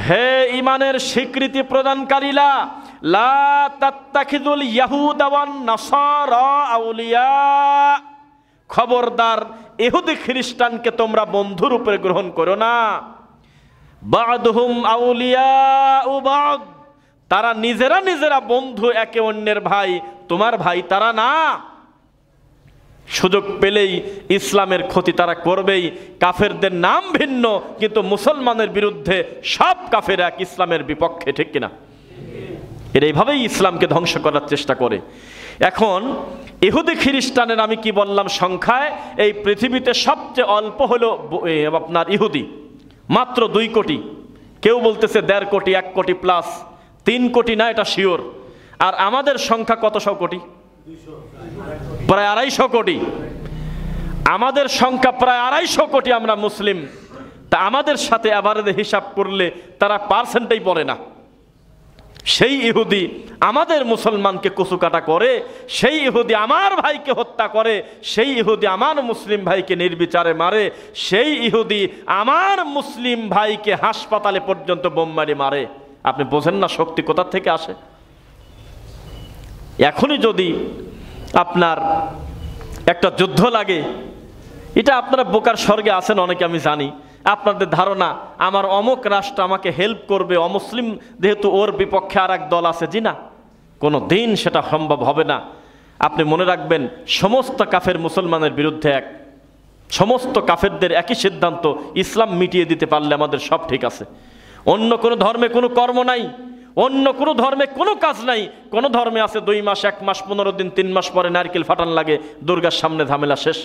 হে ইমানের স্বীকৃতি প্রদানকারীরা, লা তাত্তাখিযুল ইয়াহুদা ওয়ান নাসারা আউলিয়া, খবরদার ইহুদি খ্রিস্টানকে তোমরা বন্ধুরূপে গ্রহণ করো না। বা'দুহুম আউলিয়াউ বা'দ, তারা নিজেরা বন্ধু, একে অন্যের ভাই, তোমার ভাই তারা না। সুযোগ পেলেই ইসলামের ক্ষতি তারা করবেই। কাফেরদের নাম ভিন্ন, কিন্তু মুসলমানের বিরুদ্ধে সব কাফের এক, ইসলামের বিপক্ষে, ঠিক কিনা? এর এইভাবেই ইসলামকে ধ্বংস করার চেষ্টা করে। এখন ইহুদি খ্রিস্টানের আমি কি বললাম সংখ্যায় এই পৃথিবীতে সবচেয়ে অল্প হলো আপনার ইহুদি, মাত্র 2 কোটি। কেউ বলতেছে 1.5 কোটি, 1 কোটি প্লাস, 3 কোটি না, এটা শিওর। আর আমাদের সংখ্যা কতশো কোটি? প্রায় 250 কোটি। আমাদের সংখ্যা প্রায় 250 কোটি, আমরা মুসলিম। তা আমাদের সাথে এভারেজে হিসাব করলে তারা পার্সেন্টেই পড়ে না। সেই ইহুদি আমাদের মুসলমানকে কচুকাটা করে, সেই ইহুদি আমার ভাইকে হত্যা করে, সেই ইহুদি আমার মুসলিম ভাইকে নির্বিচারে মারে, সেই ইহুদি আমার মুসলিম ভাইকে হাসপাতালে পর্যন্ত বোম মারি মারে। আপনি বোঝেন না শক্তি কোথা থেকে আসে? এখনই যদি আপনার একটা যুদ্ধ লাগে, এটা আপনারা বোকার স্বর্গে আছেন অনেকে, আমি জানি। আপনাদের ধারণা আমার অমুক রাষ্ট্র আমাকে হেল্প করবে, অমুসলিম যেহেতু ওর বিপক্ষে আর এক দল আছে। জি না, কোনো দিন সেটা সম্ভব হবে না। আপনি মনে রাখবেন, সমস্ত কাফের মুসলমানের বিরুদ্ধে এক, সমস্ত কাফেরদের একই সিদ্ধান্ত, ইসলাম মিটিয়ে দিতে পারলে আমাদের সব ঠিক আছে। অন্য কোনো ধর্মে কোনো কর্ম নাই, অন্য কোনো ধর্মে কোনো কাজ নাই। কোনো ধর্মে আছে 2 মাস, 1 মাস, 15 দিন, 3 মাস পরে নারকেল ফাটান লাগে, দুর্গার সামনে ঝামেলা শেষ।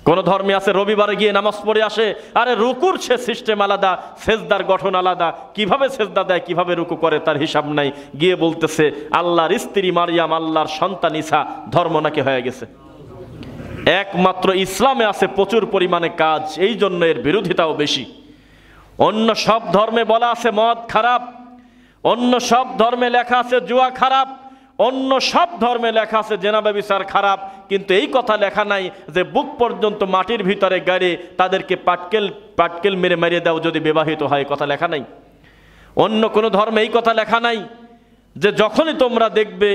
কোন ধর্মে আছে রবিবারে গিয়ে নামাজ পড়ে আসে, আরে রুকুর সে সিস্টেম আলাদা, সেজদার গঠন আলাদা, কিভাবে সেজদা দেয়, কিভাবে রুকু করে তার হিসাব নাই। গিয়ে বলতেছে আল্লাহর স্ত্রী মারিয়াম আল্লাহর সন্তান ঈসা, ধর্ম নাকি হয়ে গেছে। একমাত্র ইসলামে আছে প্রচুর পরিমাণে কাজ, এই জন্য এর বিরোধিতাও বেশি। অন্য সব ধর্মে বলা আছে মদ খারাপ, অন্য সব ধর্মে লেখা আছে জুয়া খারাপ, অন্য সব ধর্মে লেখা আছে জেনা ব্যভিচার খারাপ, কিন্তু এই কথা লেখা নাই যে বুক পর্যন্ত মাটির ভিতরে গাড়ে তাদেরকে পাটকেল মেরে মারিয়ে দাও যদি বিবাহিত হয়, কথা লেখা নাই। অন্য কোনো ধর্মে এই কথা লেখা নাই যে যখনই তোমরা দেখবে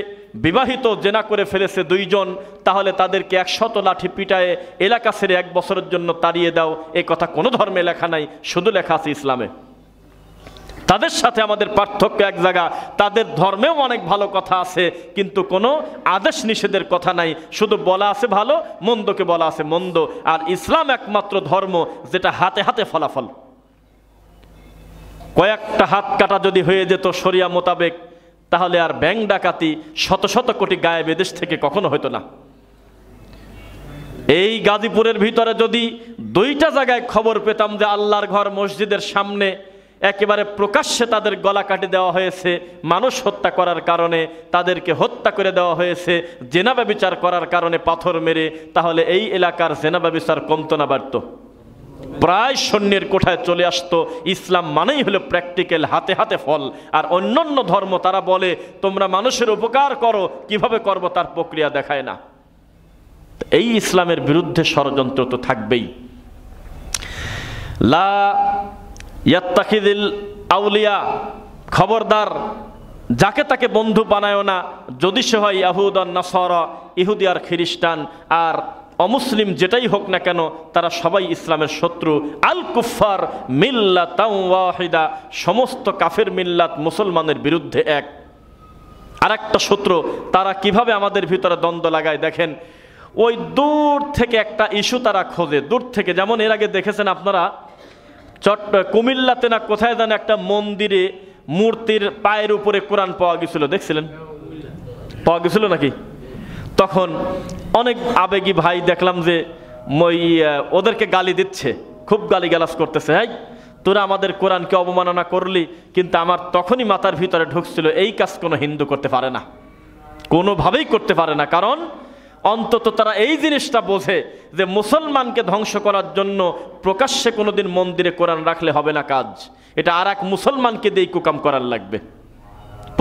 বিবাহিত জেনা করে ফেলেছে 2 জন, তাহলে তাদেরকে 100 লাঠি পিটায়ে এলাকা ছেড়ে 1 বছরের জন্য তাড়িয়ে দাও। এই কথা কোনো ধর্মে লেখা নাই, শুধু লেখা আছে ইসলামে। তাদের সাথে আমাদের পার্থক্য এক জায়গা, তাদের ধর্মেও অনেক ভালো কথা আছে, কিন্তু কোনো আদেশ নিষেধের কথা নাই, শুধু বলা আছে ভালো, মন্দকে বলা আছে মন্দ। আর ইসলাম একমাত্র ধর্ম যেটা হাতে হাতে ফলাফল। কয়েকটা হাত কাটা যদি হয়ে যেত শরিয়া মোতাবেক, তাহলে আর ব্যাংক ডাকাতি শত শত কোটি গায়েব এদেশ থেকে কখনো হতো না। এই গাজীপুরের ভিতরে যদি 2টা জায়গায় খবর পেতাম যে আল্লাহর ঘর মসজিদের সামনে একেবারে প্রকাশ্যে তাদের গলা কাটি দেওয়া হয়েছে মানুষ হত্যা করার কারণে, তাদেরকে হত্যা করে দেওয়া হয়েছে জেনা ব্যভিচার করার কারণে পাথর মেরে, তাহলে এই এলাকার জেনা ব্যভিচার কমতো না বাড়তো? প্রায় শূন্যের কোঠায় চলে আসতো। ইসলাম মানেই হলো প্র্যাকটিক্যাল, হাতে হাতে ফল। আর অন্যান্য ধর্ম তারা বলে তোমরা মানুষের উপকার করো, কিভাবে করবো তার প্রক্রিয়া দেখায় না। এই ইসলামের বিরুদ্ধে ষড়যন্ত্র তো থাকবেই। লা ইয়াত্তাখিযিল আউলিয়া, খবরদার যাকে তাকে বন্ধু বানায়ও না, যদি সে হয় ইয়াহুদ আর নাসারা, ইহুদি আর খ্রিস্টান আর অমুসলিম যেটাই হোক না কেন, তারা সবাই ইসলামের শত্রু। আল কুফার মিল্লাতান ওয়াহিদা, সমস্ত কাফের মিল্লাত মুসলমানের বিরুদ্ধে এক। আর একটা শত্রু, তারা কিভাবে আমাদের ভিতরে দ্বন্দ্ব লাগায় দেখেন। ওই দূর থেকে একটা ইস্যু তারা খোঁজে, দূর থেকে। যেমন এর আগে দেখেছেন আপনারা কুমিল্লাতে না কোথায় যেন একটা মন্দিরে মূর্তির পায়ের উপরে কোরআন পাওয়া গেছিল, দেখছিলেন? পাওয়া গেছিল নাকি? তখন অনেক আবেগী ভাই দেখলাম যে ওদেরকে গালি দিচ্ছে, খুব গালিগালাজ করতেছে, হ্যাঁ তোরা আমাদের কোরআনকে অবমাননা করলি। কিন্তু আমার তখনই মাথার ভিতরে ঢুকছিল এই কাজ কোনো হিন্দু করতে পারে না, কোনোভাবেই করতে পারে না। কারণ অন্তত তারা এই জিনিসটা বোঝে যে মুসলমানকে ধ্বংস করার জন্য প্রকাশ্যে কোনোদিন মন্দিরে কোরআন রাখলে হবে না কাজ, এটা আর এক মুসলমানকে দিয়ে কুকাম করার লাগবে।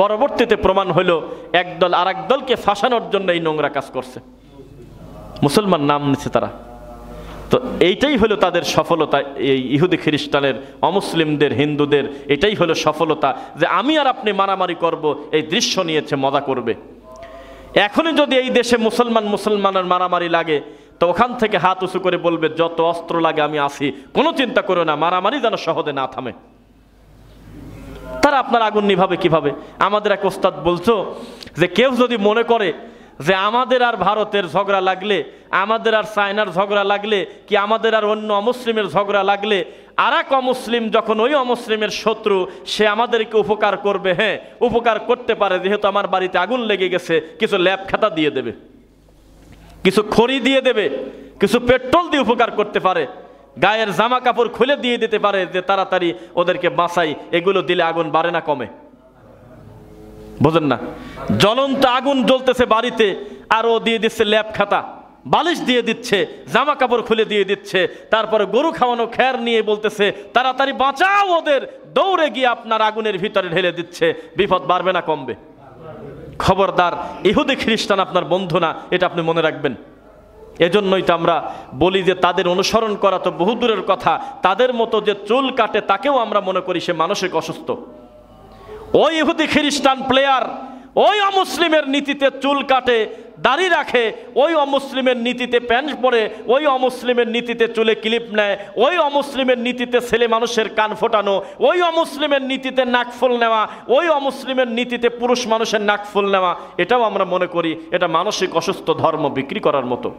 পরবর্তীতে প্রমাণ হলো একদল আর এক দলকে ফাঁসানোর জন্য এই নোংরা কাজ করছে, মুসলমান নাম নিচ্ছে তারা। তো এইটাই হলো তাদের সফলতা, এই ইহুদি খ্রিস্টানের, অমুসলিমদের, হিন্দুদের এটাই হলো সফলতা যে আমি আর আপনি মারামারি করব, এই দৃশ্য নিয়েছে, মজা করবে। এখনই যদি এই দেশে মুসলমানের মারামারি লাগে, তো ওখান থেকে হাত উঁচু করে বলবে যত অস্ত্র লাগে আমি আসি, কোনো চিন্তা করো না, মারামারি যেন সহজে না থামে। তারা আপনার আগুন নিভাবে কিভাবে? আমাদের এক ওস্তাদ বলছো যে কেউ যদি মনে করে যে আমাদের আর ভারতের ঝগড়া লাগলে, আমাদের আর চায়নার ঝগড়া লাগলে, কি আমাদের আর অন্য অমুসলিমের ঝগড়া লাগলে আর এক অমুসলিম যখন ওই অমুসলিমের শত্রু, সে আমাদেরকে উপকার করবে। হ্যাঁ, উপকার করতে পারে। যেহেতু আমার বাড়িতে আগুন লেগে গেছে, কিছু ল্যাব খাতা দিয়ে দেবে, কিছু খড়ি দিয়ে দেবে, কিছু পেট্রোল দিয়ে উপকার করতে পারে, গায়ের জামা কাপড় খুলে দিয়ে দিতে পারে যে তাড়াতাড়ি ওদেরকে বাঁচাই। এগুলো দিলে আগুন বাড়ে না কমে? বোঝেন না? জ্বলন্ত আগুন জ্বলতেছে বাড়িতে, আর ও দিয়ে দিচ্ছে ল্যাব খাতা, বালিশ দিয়ে দিচ্ছে, জামা কাপড় খুলে দিয়ে দিচ্ছে, তারপরে গরু খাওয়ানো খ্যার নিয়ে বলতেছে তাড়াতাড়ি বাঁচাও ওদের, দৌড়ে গিয়ে আপনার আগুনের ভিতরে ঢেলে দিচ্ছে। বিপদ বাড়বে না কমবে? খবরদার, ইহুদি খ্রিস্টান আপনার বন্ধু না, এটা আপনি মনে রাখবেন। এজন্যই তো আমরা বলি যে তাদের অনুসরণ করা তো বহুদূরের কথা, তাদের মতো যে চুল কাটে তাকেও আমরা মনে করি সে মানসিক অসুস্থ। ওই ইহুদি খ্রিস্টান প্লেয়ার ওই অমুসলিমের নীতিতে চুল কাটে, দাড়ি রাখে, ওই অমুসলিমের নীতিতে প্যান্ট পরে, ওই অমুসলিমের নীতিতে চুলে ক্লিপ নেয়, ওই অমুসলিমের নীতিতে ছেলে মানুষের কান ফোটানো, ওই অমুসলিমের নীতিতে নাকফুল নেওয়া, ওই অমুসলিমের নীতিতে পুরুষ মানুষের নাকফুল নেওয়া, এটাও আমরা মনে করি এটা মানসিক অসুস্থ ধর্ম বিক্রি করার মতো।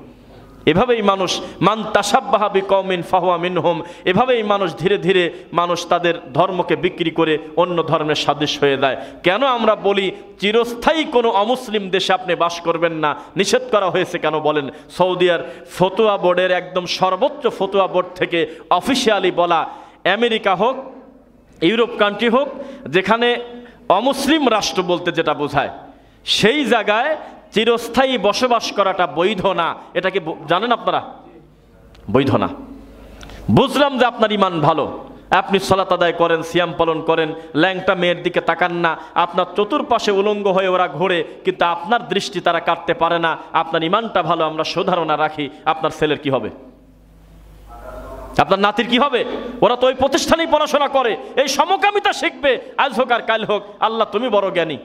এভাবেই মানুষ মান তাশাব্বাহা বিকওমিন ফাহুয়া মিনহুম, এভাবেই মানুষ ধীরে ধীরে মানুষ তাদের ধর্মকে বিক্রি করে অন্য ধর্মের সাদৃশ্য হয়ে যায়। কেন আমরা বলি চিরস্থায়ী কোনো অমুসলিম দেশে আপনি বাস করবেন না, নিষেধ করা হয়েছে কেন বলেন? সৌদিয়ার ফতোয়া বোর্ডের একদম সর্বোচ্চ ফতোয়া বোর্ড থেকে অফিসিয়ালি বলা, আমেরিকা হোক, ইউরোপ কান্ট্রি হোক, যেখানে অমুসলিম রাষ্ট্র বলতে যেটা বোঝায়, সেই জায়গায় চিরস্থায়ী বসবাস করাটা বৈধ না। এটা কি জানেন আপনারা? বৈধ না। বুঝলাম যে আপনার ইমান ভালো, আপনি সালাত আদায় করেন, সিয়াম পালন করেন, ল্যাংটা মেয়ের দিকে তাকান না, আপনার চতুর্পাশে উলঙ্গ হয়ে ওরা ঘোরে, কিন্তু আপনার দৃষ্টি তারা কাটতে পারে না, আপনার ইমানটা ভালো, আমরা সুধারণা রাখি। আপনার ছেলের কি হবে? আপনার নাতির কি হবে? ওরা তো ওই প্রতিষ্ঠানেই পড়াশোনা করে, এই সমকামিতা শিখবে, আজ হোক আর কাল হোক। আল্লাহ তুমি বড় জ্ঞানী।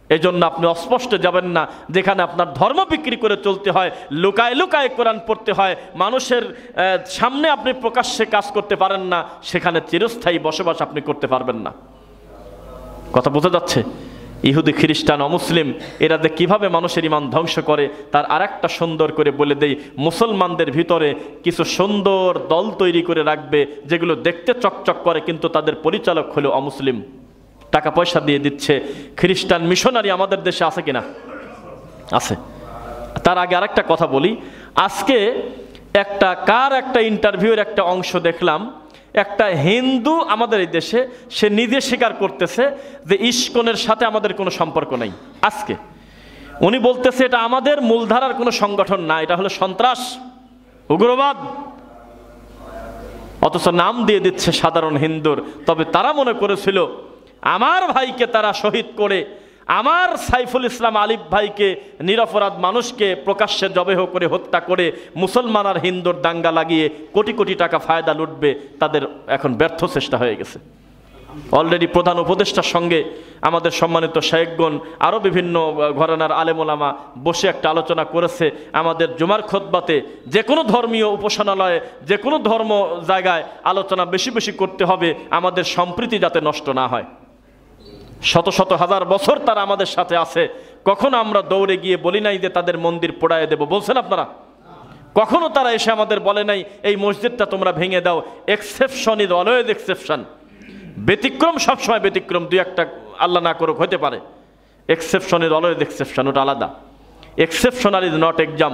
এই জন্য আপনি অস্পষ্ট যাবেন না, যেখানে আপনার ধর্ম বিক্রি করে চলতে হয়, লুকায় লুকায় কোরআন পড়তে হয়, মানুষের সামনে আপনি প্রকাশ্যে কাজ করতে পারেন না, সেখানে চিরস্থায়ী বসবাস আপনি করতে পারবেন না। কথা বোঝা যাচ্ছে? ইহুদি খ্রিস্টান অমুসলিম এরা যে কীভাবে মানুষের ইমান ধ্বংস করে তার আরেকটা সুন্দর করে বলে দেই। মুসলমানদের ভিতরে কিছু সুন্দর দল তৈরি করে রাখবে, যেগুলো দেখতে চকচক করে কিন্তু তাদের পরিচালক হলো অমুসলিম, টাকা পয়সা দিয়ে দিচ্ছে। খ্রিস্টান মিশনারি আমাদের দেশে আছে কিনা? আছে। তার আগে আরেকটা কথা বলি, আজকে একটা ইন্টারভিউয়ের একটা অংশ দেখলাম, একটা হিন্দু আমাদের এই দেশে সে নিজে স্বীকার করতেছে যে ইস্কনের সাথে আমাদের কোনো সম্পর্ক নেই। আজকে উনি বলতেছে এটা আমাদের মূলধারার কোনো সংগঠন না, এটা হলো সন্ত্রাস, উগ্রবাদ, অথচ নাম দিয়ে দিচ্ছে সাধারণ হিন্দুর। তবে তারা মনে করেছিল আমার ভাইকে তারা শহীদ করে, আমার সাইফুল ইসলাম আলিফ ভাইকে, নিরপরাধ মানুষকে প্রকাশ্যে জবেহ করে হত্যা করে মুসলমান আর হিন্দুর দাঙ্গা লাগিয়ে কোটি কোটি টাকা ফায়দা লুটবে, তাদের এখন ব্যর্থ চেষ্টা হয়ে গেছে। অলরেডি প্রধান উপদেষ্টার সঙ্গে আমাদের সম্মানিত শায়েখগণ, আরও বিভিন্ন ঘরানার আলেমোলামা বসে একটা আলোচনা করেছে, আমাদের জুমার খুতবাতে যে কোনো ধর্মীয় উপাসনালয়ে, যে কোনো ধর্ম জায়গায় আলোচনা বেশি বেশি করতে হবে, আমাদের সম্প্রীতি যাতে নষ্ট না হয়। শত শত হাজার বছর তারা আমাদের সাথে আছে, কখনো আমরা দৌড়ে গিয়ে বলি নাই যে তাদের মন্দির পোড়ায় দেব, বলছেন আপনারা? কখনো তারা এসে আমাদের বলে নাই এই মসজিদটা তোমরা ভেঙে দাও। এক্সেপশন ইজ অলওয়েজ এক্সেপশন, ব্যতিক্রম সবসময় ব্যতিক্রম, দুই একটা আল্লাহ না করুক হতে পারে। এক্সেপশন ইজ অলওয়েজ এক্সেপশন, ওটা আলাদা। Exceptional is not exam.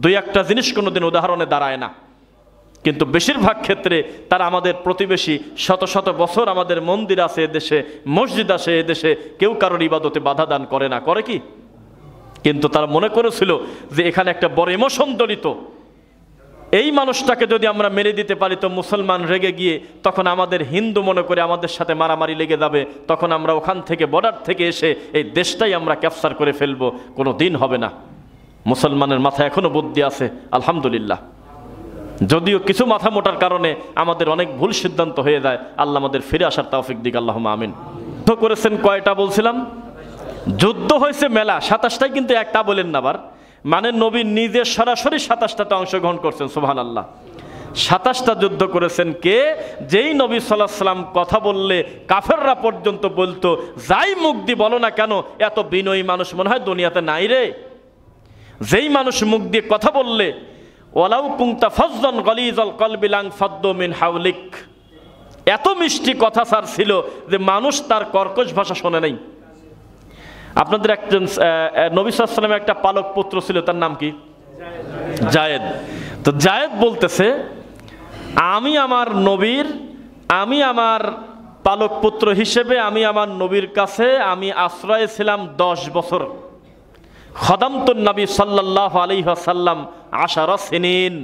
দুই একটা জিনিস কোনোদিন উদাহরণে দাঁড়ায় না, কিন্তু বেশিরভাগ ক্ষেত্রে তারা আমাদের প্রতিবেশী, শত শত বছর আমাদের মন্দির আছে এদেশে, মসজিদ আছে এদেশে, কেউ কারোর ইবাদতে বাধা দান করে না, করে কি? কিন্তু তারা মনে করেছিল যে এখানে একটা বড় ইমোশন জড়িত, এই মানুষটাকে যদি আমরা মেরে দিতে পারি তো মুসলমান রেগে গিয়ে তখন আমাদের হিন্দু মনে করে আমাদের সাথে মারামারি লেগে যাবে, তখন আমরা ওখান থেকে বর্ডার থেকে এসে এই দেশটাই আমরা ক্যাপচার করে ফেলবো। কোনো দিন হবে না। মুসলমানের মাথায় এখনো বুদ্ধি আছে আলহামদুলিল্লাহ, যদিও কিছু মাথা মোটার কারণে আমাদের অনেক ভুল সিদ্ধান্ত হয়ে যায়। আল্লাহ আমাদের ফিরে আসার তৌফিক দিক, আল্লাহুম্মা আমিন। যুদ্ধ করেছেন কয়টা বলছিলাম? যুদ্ধ হয়েছে মেলা, 27টাই কিন্তু একটা বলেন না আবার, মানে নবী নিজে সরাসরি 27টাতে অংশগ্রহণ করছেন। সুবহানাল্লাহ। 27টা যুদ্ধ করেছেন কে? যেই নবী সাল্লাল্লাহু আলাইহি ওয়াসাল্লাম কথা বললে কাফেররা পর্যন্ত বলতো যাই মুখ দি বলো না কেন, এত বিনয়ী মানুষ মনে হয় দুনিয়াতে নাই রে। যেই মানুষ মুখ দিয়ে কথা বললে ওয়ালাউ কুনতা ফাজ্জান গালিজাল কলবি লানফাদ্দু মিন হাওলিক, এত মিষ্টি কথা স্যার ছিল যে মানুষ তার কর্কশ ভাষা শোনে নাই। আপনাদের একজন নবী সাল্লাল্লাহু আলাইহি ওয়াসাল্লামের একটা পালক পুত্র ছিল, তার নাম কি? জায়েদ। তো জায়েদ বলতেছে, আমি আমার পালক পুত্র হিসেবে আমি আমার নবীর কাছে আমি আশ্রয়ে ছিলাম 10 বছর। খদামতুন নবী সাল্লাল্লাহু আলাইহি ওয়াসাল্লাম 10 সিনিন।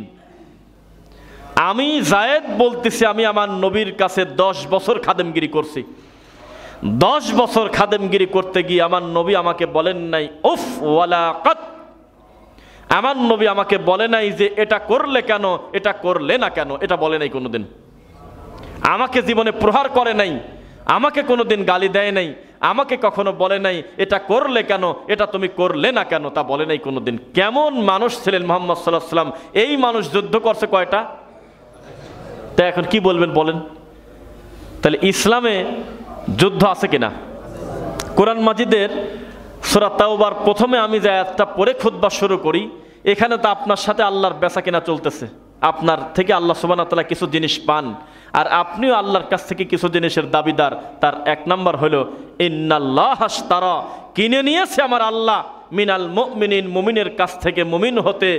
আমি জায়েদ বলতেছি আমি আমার নবীর কাছে 10 বছর খাদেমগিরি করছি। 10 বছর খাদেমগিরি করতে গিয়ে আমার নবী আমাকে বলেন নাই উফ ওয়ালা কাত, আমার নবী আমাকে বলে নাই যে এটা করলে কেন, এটা করলে না কেন, এটা বলে নাই কোনোদিন। আমাকে জীবনে প্রহার করে নাই, আমাকে কোনোদিন গালি দেয় নাই, আমাকে কখনো বলে নাই এটা করলে কেন, এটা তুমি করলে না কেন, তা বলে নাই কোনোদিন। কেমন মানুষ ছিলেন মুহাম্মদ সাল্লাল্লাহু আলাইহি ওয়াসাল্লাম। এই মানুষ যুদ্ধ করছে কয়টা? তা এখন কি বলবেন বলেন? তাহলে ইসলামে যুদ্ধ আছে কিনা? কোরআন মাজিদের সূরা তাওবার প্রথমে আমি যে আয়াতটা পড়ে খুতবা শুরু করি, এখানে তো আপনার সাথে আল্লাহর বেচা কিনা চলতেছে। আপনার থেকে আল্লাহ সুবহানাহু ওয়া তাআলা কিছু জিনিস পান, আর আপনিও আল্লাহর কাছ থেকে কিছু জিনিসের দাবিদার। তার 1 নম্বর হলো ইন্নাল্লাহা আশতারা, কিনে নিয়েছে আমার আল্লাহ মিনাল মুমিনিন, মুমিনের কাছ থেকে, মুমিন হতে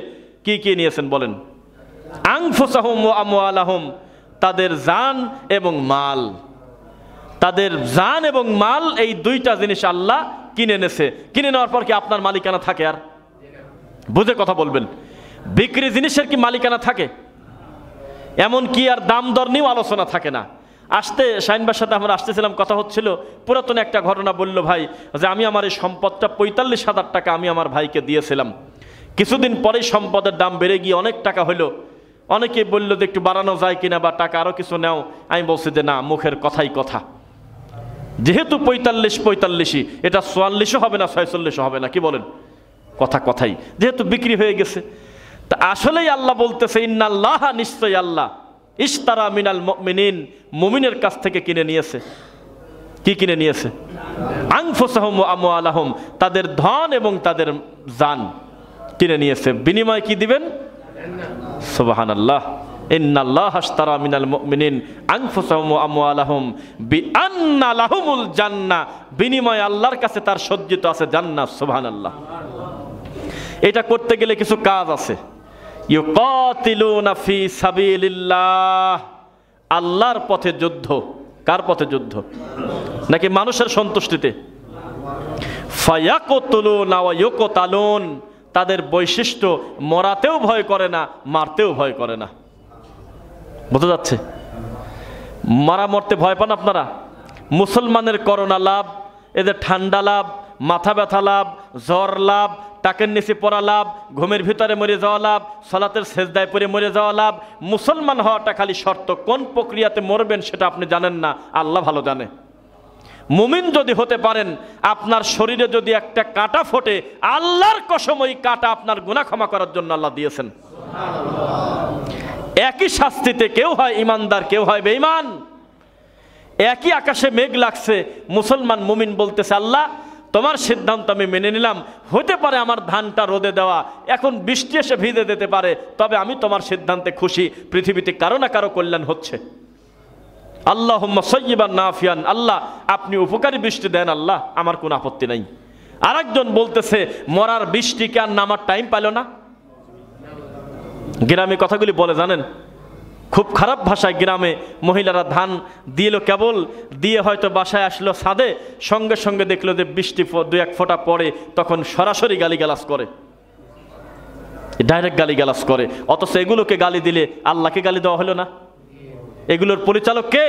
কি কি নিয়েছেন বলেন? আনফুসাহুম ওয়া আমওয়ালাহুম, তাদের জান এবং মাল। তাদের জান এবং মাল, এই দুইটা জিনিস আল্লাহ কিনে নেছে। কিনে নেওয়ার পর কি আপনার মালিকানা থাকে? আর বুঝে কথা বলবেন। বিক্রি জিনিসের কি মালিকানা থাকে? এমন কি আর দাম দর নিয়েও আলোচনা থাকে না। শাহিনবার সাথে আমরা আসতেছিলাম, কথা হচ্ছিল, পুরাতন একটা ঘটনা বলল ভাই যে আমি আমার এই সম্পদটা 45,000 টাকা আমি আমার ভাইকে দিয়েছিলাম। কিছুদিন পরেই সম্পদের দাম বেড়ে গিয়ে অনেক টাকা হলো। অনেকে বললো যে একটু বাড়ানো যায় কিনা, বা টাকা আরও কিছু নেও। আমি বলছি যে না, মুখের কথাই কথা, যেহেতু 45, এটা 44ও হবে না, 46ও হবে না, কি বলেন? কথা কথাই, যেহেতু বিক্রি হয়ে গেছে। তা আসলেই আল্লাহ বলতেছে ইন্নাল্লাহা, নিশ্চয়ই আল্লাহ, ইশতারা মিনাল মুমিনিন, মুমিনের কাছ থেকে কিনে নিয়েছে। কি কিনে নিয়েছে? আনফুসাহুম ওয়া আমওয়ালাহুম, তাদের ধন এবং তাদের জান কিনে নিয়েছে। বিনিময়ে কি দিবেন? সুবহানাল্লাহ, ইন্নাল্লাহা আশতারা মিনাল মুমিনিন আনফুসাহুম ওয়া আমওয়ালাহুম বিআন্না লাহুমুল জান্নাহ, বিনিময়ে আল্লাহর কাছে তার সজ্জিত আছে জান্নাত। সুবহানাল্লাহ। এটা করতে গেলে কিছু কাজ আছে। ইউকাতিলুনা ফি সাবিলিল্লাহ, আল্লাহর পথে যুদ্ধ। কার পথে যুদ্ধ? নাকি মানুষের সন্তুষ্টিতে? ফায়াকুতুলুনা ওয়া ইউকতালুন, তাদের বৈশিষ্ট্য মরাতেও ভয় করে না, মারতেও ভয় করে না। বোঝা যাচ্ছে? মারা মরতে ভয় পান আপনারা? মুসলমানের করোনা লাভ, এদের ঠান্ডা লাভ, মাথা ব্যথা লাভ, জ্বর লাভ, টাকের নিচে পড়া লাভ, ঘুমের ভিতরে মরে যাওয়া লাভ, সালাতের সেজদায় পড়ে মরে যাওয়া লাভ। মুসলমান হওয়াটা খালি শর্ত, কোন প্রক্রিয়াতে মরবেন সেটা আপনি জানেন না, আল্লাহ ভালো জানে। মুমিন যদি হতে পারেন, আপনার শরীরে যদি একটা কাঁটা ফোটে, আল্লাহর কসম ওই কাঁটা আপনার গুনাহ ক্ষমা করার জন্য আল্লাহ দিয়েছেন। একই শাস্তিতে কেউ হয় ইমানদার, কেউ হয় বেঈমান। একই আকাশে মেঘ লাগছে, মুসলমান মুমিন বলতেছে আল্লাহ তোমার সিদ্ধান্ত আমি মেনে নিলাম। হতে পারে আমার ধানটা রোদে দেওয়া, এখন বৃষ্টি এসে ভিজে দিতে পারে, তবে আমি তোমার সিদ্ধান্তে খুশি। পৃথিবীতে কারো না কারো কল্যাণ হচ্ছে। আল্লাহুম্মা সাইয়্যিবান নাফিয়ান, আল্লাহ আপনি উপকারী বৃষ্টি দেন, আল্লাহ আমার কোনো আপত্তি নাই। আরেকজন বলতেছে মরার বৃষ্টি কি আর নামার টাইম পাইল না? গ্রামে কথাগুলি বলে জানেন, খুব খারাপ ভাষায় গ্রামে মহিলারা ধান দিল, কেবল দিয়ে হয়তো বাসায় আসলো ছাদে, সঙ্গে সঙ্গে দেখলো যে বৃষ্টি 2-1 ফোঁটা পড়ে, তখন সরাসরি গালিগালাজ করে, ডাইরেক্ট গালিগালাজ করে। অথচ এগুলোকে গালি দিলে আল্লাহকে গালি দেওয়া হলো না? এগুলোর পরিচালক কে?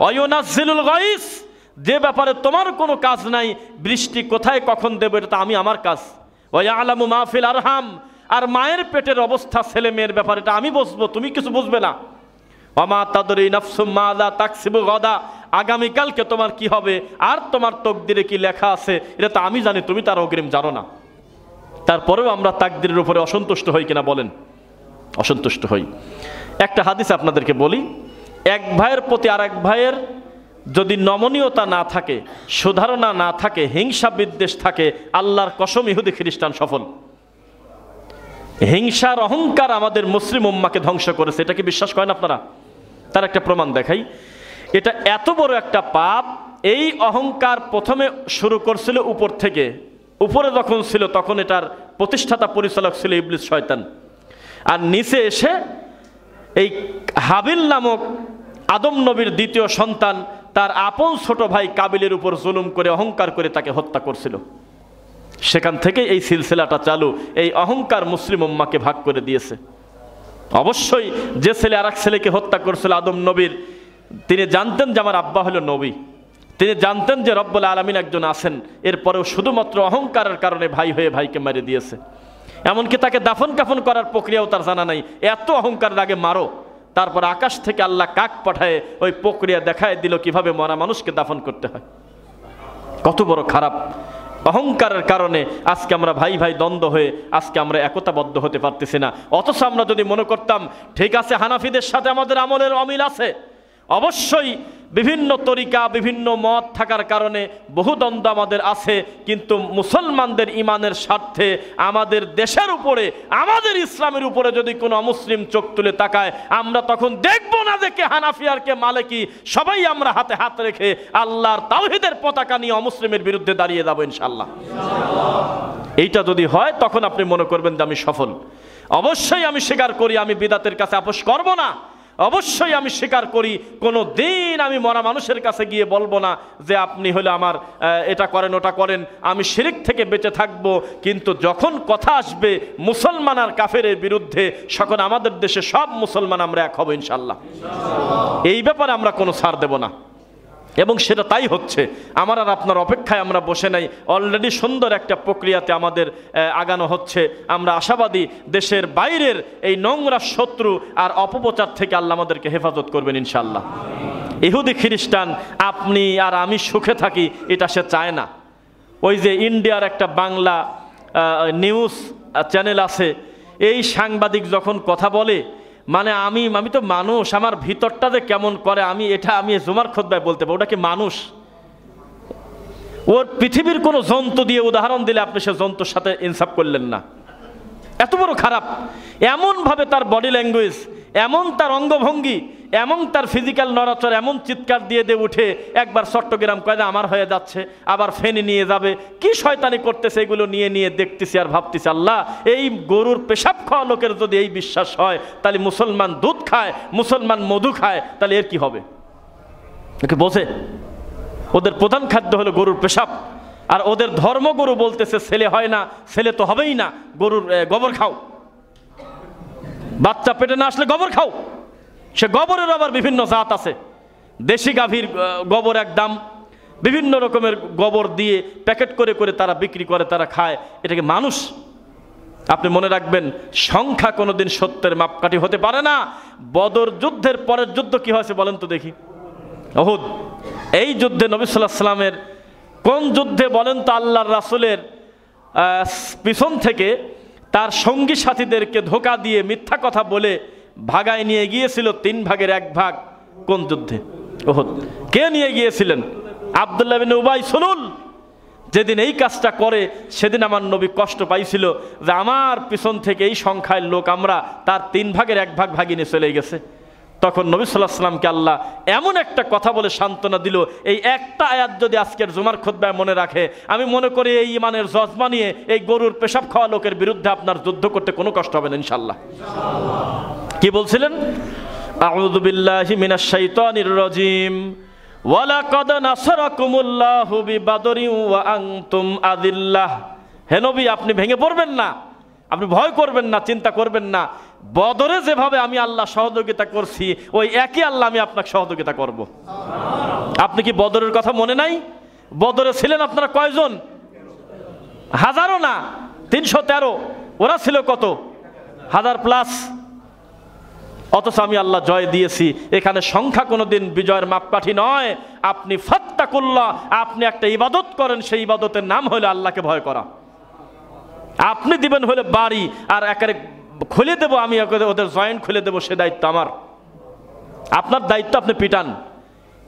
ওয়ায়ুনাজ্জিলুল গায়স, যে ব্যাপারে তোমার কোনো কাজ নাই, বৃষ্টি কোথায় কখন দেব এটা তো আমার কাজ। ওয়া ইয়ালামু মা ফিল আরহাম, আর মায়ের পেটের অবস্থা, ছেলে মেয়ের ব্যাপারে এটা আমি বুঝবো, তুমি কিছু বুঝবে না। ওয়ামা তাদরি নাফসুম মাযা তাকসিবু গাদা, আগামীকালকে তোমার কি হবে আর তোমার তকদিরে কি লেখা আছে এটা তো আমি জানি, তুমি তার অগ্রিম জানো না। তারপরেও আমরা তাকদিরের উপরে অসন্তুষ্ট হই কিনা বলেন? অসন্তুষ্ট হই। একটা হাদিস আপনাদেরকে বলি, এক ভাইয়ের প্রতি আরেক ভাইয়ের যদি নমনীয়তা না থাকে, সুধারণা না থাকে, হিংসা বিদ্বেষ থাকে, আল্লাহর কসম ইহুদি খ্রিস্টান সফল। হিংসার অহংকার আমাদের মুসলিম উম্মাকে ধ্বংস করেছে। এটা কি বিশ্বাস করেন আপনারা? তার একটা প্রমাণ দেখাই। এটা এত বড় একটা পাপ, এই অহংকার প্রথমে শুরু করছিল উপর থেকে। উপরে যখন ছিল তখন এটার প্রতিষ্ঠাতা পরিচালক ছিল ইবলিস শয়তান, আর নিচে এসে এই হাবিল নামক আদম নবীর দ্বিতীয় সন্তান তার আপন ছোট ভাই কাবিলের উপর জুলুম করে অহংকার করে তাকে হত্যা করছিল। সেখান থেকে এই সিলসিলাটা চালু। এই অহংকার মুসলিম উম্মাকে ভাগ করে দিয়েছে। অবশ্যই যে ছেলে আর এক ছেলেকে হত্যা করছিল আদম নবীর, তিনি জানতেন যে আমার আব্বা হলো নবী, তিনি জানতেন যে রব্বুল আলামিন একজন আছেন, এরপরেও শুধুমাত্র অহংকারের কারণে ভাই হয়ে ভাইকে মেরে দিয়েছে। এমনকি তাকে দাফন কাফন করার প্রক্রিয়াও তার জানা নাই। এত অহংকারের আগে মারো, তারপর আকাশ থেকে আল্লাহ কাক পাঠায় ওই প্রক্রিয়া দেখায় দিল কিভাবে মরা মানুষকে দাফন করতে হয়। কত বড় খারাপ! অহংকারের কারণে আজকে আমরা ভাই ভাই দ্বন্দ্ব হয়ে আজকে আমরা একতাবদ্ধ হতে পারতেছি না। অথচ আমরা যদি মনে করতাম ঠিক আছে হানাফিদের সাথে আমাদের আমলের অমিল আছে, অবশ্যই বিভিন্ন তরিকা বিভিন্ন মত থাকার কারণে বহু দ্বন্দ্ব আমাদের আছে, কিন্তু মুসলমানদের ইমানের স্বার্থে আমাদের দেশের উপরে আমাদের ইসলামের উপরে যদি কোনো অমুসলিম চোখ তুলে তাকায়, আমরা তখন দেখব না যে কে হানাফি আর কে মালিকি, সবাই আমরা হাতে হাত রেখে আল্লাহর তাওহীদের পতাকা নিয়ে অমুসলিমের বিরুদ্ধে দাঁড়িয়ে যাব ইনশাআল্লাহ। এইটা যদি হয় তখন আপনি মনে করবেন যে আমি সফল। অবশ্যই আমি স্বীকার করি আমি বিদাতের কাছে আপোষ করব না। অবশ্যই আমি স্বীকার করি কোনো দিন আমি মরা মানুষের কাছে গিয়ে বলবো না যে আপনি হলে আমার এটা করেন ওটা করেন, আমি শিরক থেকে বেঁচে থাকব। কিন্তু যখন কথা আসবে মুসলমান আর কাফেরের বিরুদ্ধে, তখন আমাদের দেশে সব মুসলমান আমরা এক হব ইনশাআল্লাহ। এই ব্যাপারে আমরা কোনো ছাড় দেব না, এবং সেটা তাই হচ্ছে। আমার আর আপনার অপেক্ষায় আমরা বসে নাই, অলরেডি সুন্দর একটা প্রক্রিয়াতে আমাদের আগানো হচ্ছে। আমরা আশাবাদী দেশের বাইরের এই নোংরা শত্রু আর অপপ্রচার থেকে আল্লাহ আমাদেরকে হেফাজত করবেন ইনশাআল্লাহ। ইহুদি খ্রিস্টান আপনি আর আমি সুখে থাকি এটা সে চায় না। ওই যে ইন্ডিয়ার একটা বাংলা নিউজ চ্যানেল আছে, এই সাংবাদিক যখন কথা বলে, মানে আমি তো মানুষ, আমার ভিতরটা যে কেমন করে আমি জুমার খুতবায় বলতে পারবো, ওটা কি মানুষ? ওর পৃথিবীর কোনো জন্তু দিয়ে উদাহরণ দিলে আপনি সে জন্তুর সাথে ইনসাফ করলেন না। এত বড় খারাপ! এমনভাবে তার বডি ল্যাঙ্গুয়েজ, এমন তার অঙ্গভঙ্গি, এমন তার ফিজিক্যাল নড়াচড়া, এমন চিৎকার দিয়ে উঠে একবার চট্টগ্রাম কয়দা আমার হয়ে যাচ্ছে, আবার ফেনী নিয়ে যাবে, কি শয়তানি করতেছে, এগুলো নিয়ে দেখতেছি আর ভাবতেছি আল্লাহ, এই গরুর পেশাব খাওয়া লোকের যদি এই বিশ্বাস হয়, তাহলে মুসলমান দুধ খায়, মুসলমান মধু খায়, তাহলে এর কি হবে? একে বোঝে ওদের প্রধান খাদ্য হলো গরুর পেশাব, আর ওদের ধর্মগুরু বলতেছে ছেলে হয় না, ছেলে তো হবেই না, গরুর গোবর খাও, বাচ্চা পেটে না আসলে গোবর খাও। সে গোবরের আবার বিভিন্ন জাত আছে, দেশি গাভীর গোবর এক দাম, বিভিন্ন রকমের গোবর দিয়ে প্যাকেট করে করে তারা বিক্রি করে, তারা খায়। এটাকে মানুষ? আপনি মনে রাখবেন, সংখ্যা কোনোদিন সত্যের মাপকাঠি হতে পারে না। বদর যুদ্ধের পরের যুদ্ধ কি হয়েছে বলেন তো দেখি? উহুদ। এই যুদ্ধে নবী সাল্লাল্লাহু আলাইহি ওয়াসাল্লামের কোন যুদ্ধে বলেন তো? আল্লাহর রাসূলের পিছন থেকে তার সঙ্গী সাথীদেরকে ধোঁকা দিয়ে মিথ্যা কথা বলে ভাগায় নিয়ে গিয়েছিল 3 ভাগের 1 ভাগ। কোন যুদ্ধে? উহুদ। কে নিয়ে গিয়েছিলেন? আব্দুল্লাহ বিন উবাই সুলুল। যেদিন এই কাজটা করে সেদিন আমার নবী কষ্ট পাইছিল যে আমার পিছন থেকে এই সংখ্যায় লোক আমরা তার 3 ভাগের 1 ভাগ ভাগিয়ে নিয়ে চলে গেছে। তখন নবী সাল্লাল্লাহু আলাইহি ওয়াসাল্লামকে আল্লাহ এমন একটা কথা বলে সান্ত্বনা দিল, এই একটা আয়াত যদি আজকের জুমার খুতবায় মনে রাখে, আমি মনে করি এই ইমানের জজবা নিয়ে এই গরুর পেশাব খাওয়া লোকের বিরুদ্ধে আপনার যুদ্ধ করতে কোনো কষ্ট হবে না ইনশাআল্লাহ। কি বলছিলেন? আউযু বিল্লাহি মিনাশ শাইতানির রাজিম, ওয়ালাকাদ নাসারাকুমুল্লাহু বিবাদরিন ওয়া আনতুম আযিল্লাহ। হে নবী, আপনি ভেঙে পড়বেন না, আপনি ভয় করবেন না, চিন্তা করবেন না। বদরে যেভাবে আমি আল্লাহ সহযোগিতা করছি, ওই একই আল্লাহ আমি আপনাকে সহযোগিতা করব। আপনি কি বদরের কথা মনে নাই? বদরে ছিলেন আপনারা কয়জন? হাজারও না, 313। ওরা ছিল কত? 1000+। অথচ আমি আল্লাহ জয় দিয়েছি। এখানে সংখ্যা কোনোদিন বিজয়ের মাপকাঠি নয়। আপনি ফাত্তাকুল্লাহ, আপনি একটা ইবাদত করেন, সেই ইবাদতের নাম হলো আল্লাহকে ভয় করা। আপনি দিবেন হলে বাড়ি, আর একেবারে খুলে দেবো আমি, ওদের জয়েন্ট খুলে দেবো, সে দায়িত্ব আমার। আপনার দায়িত্ব আপনি পিটান,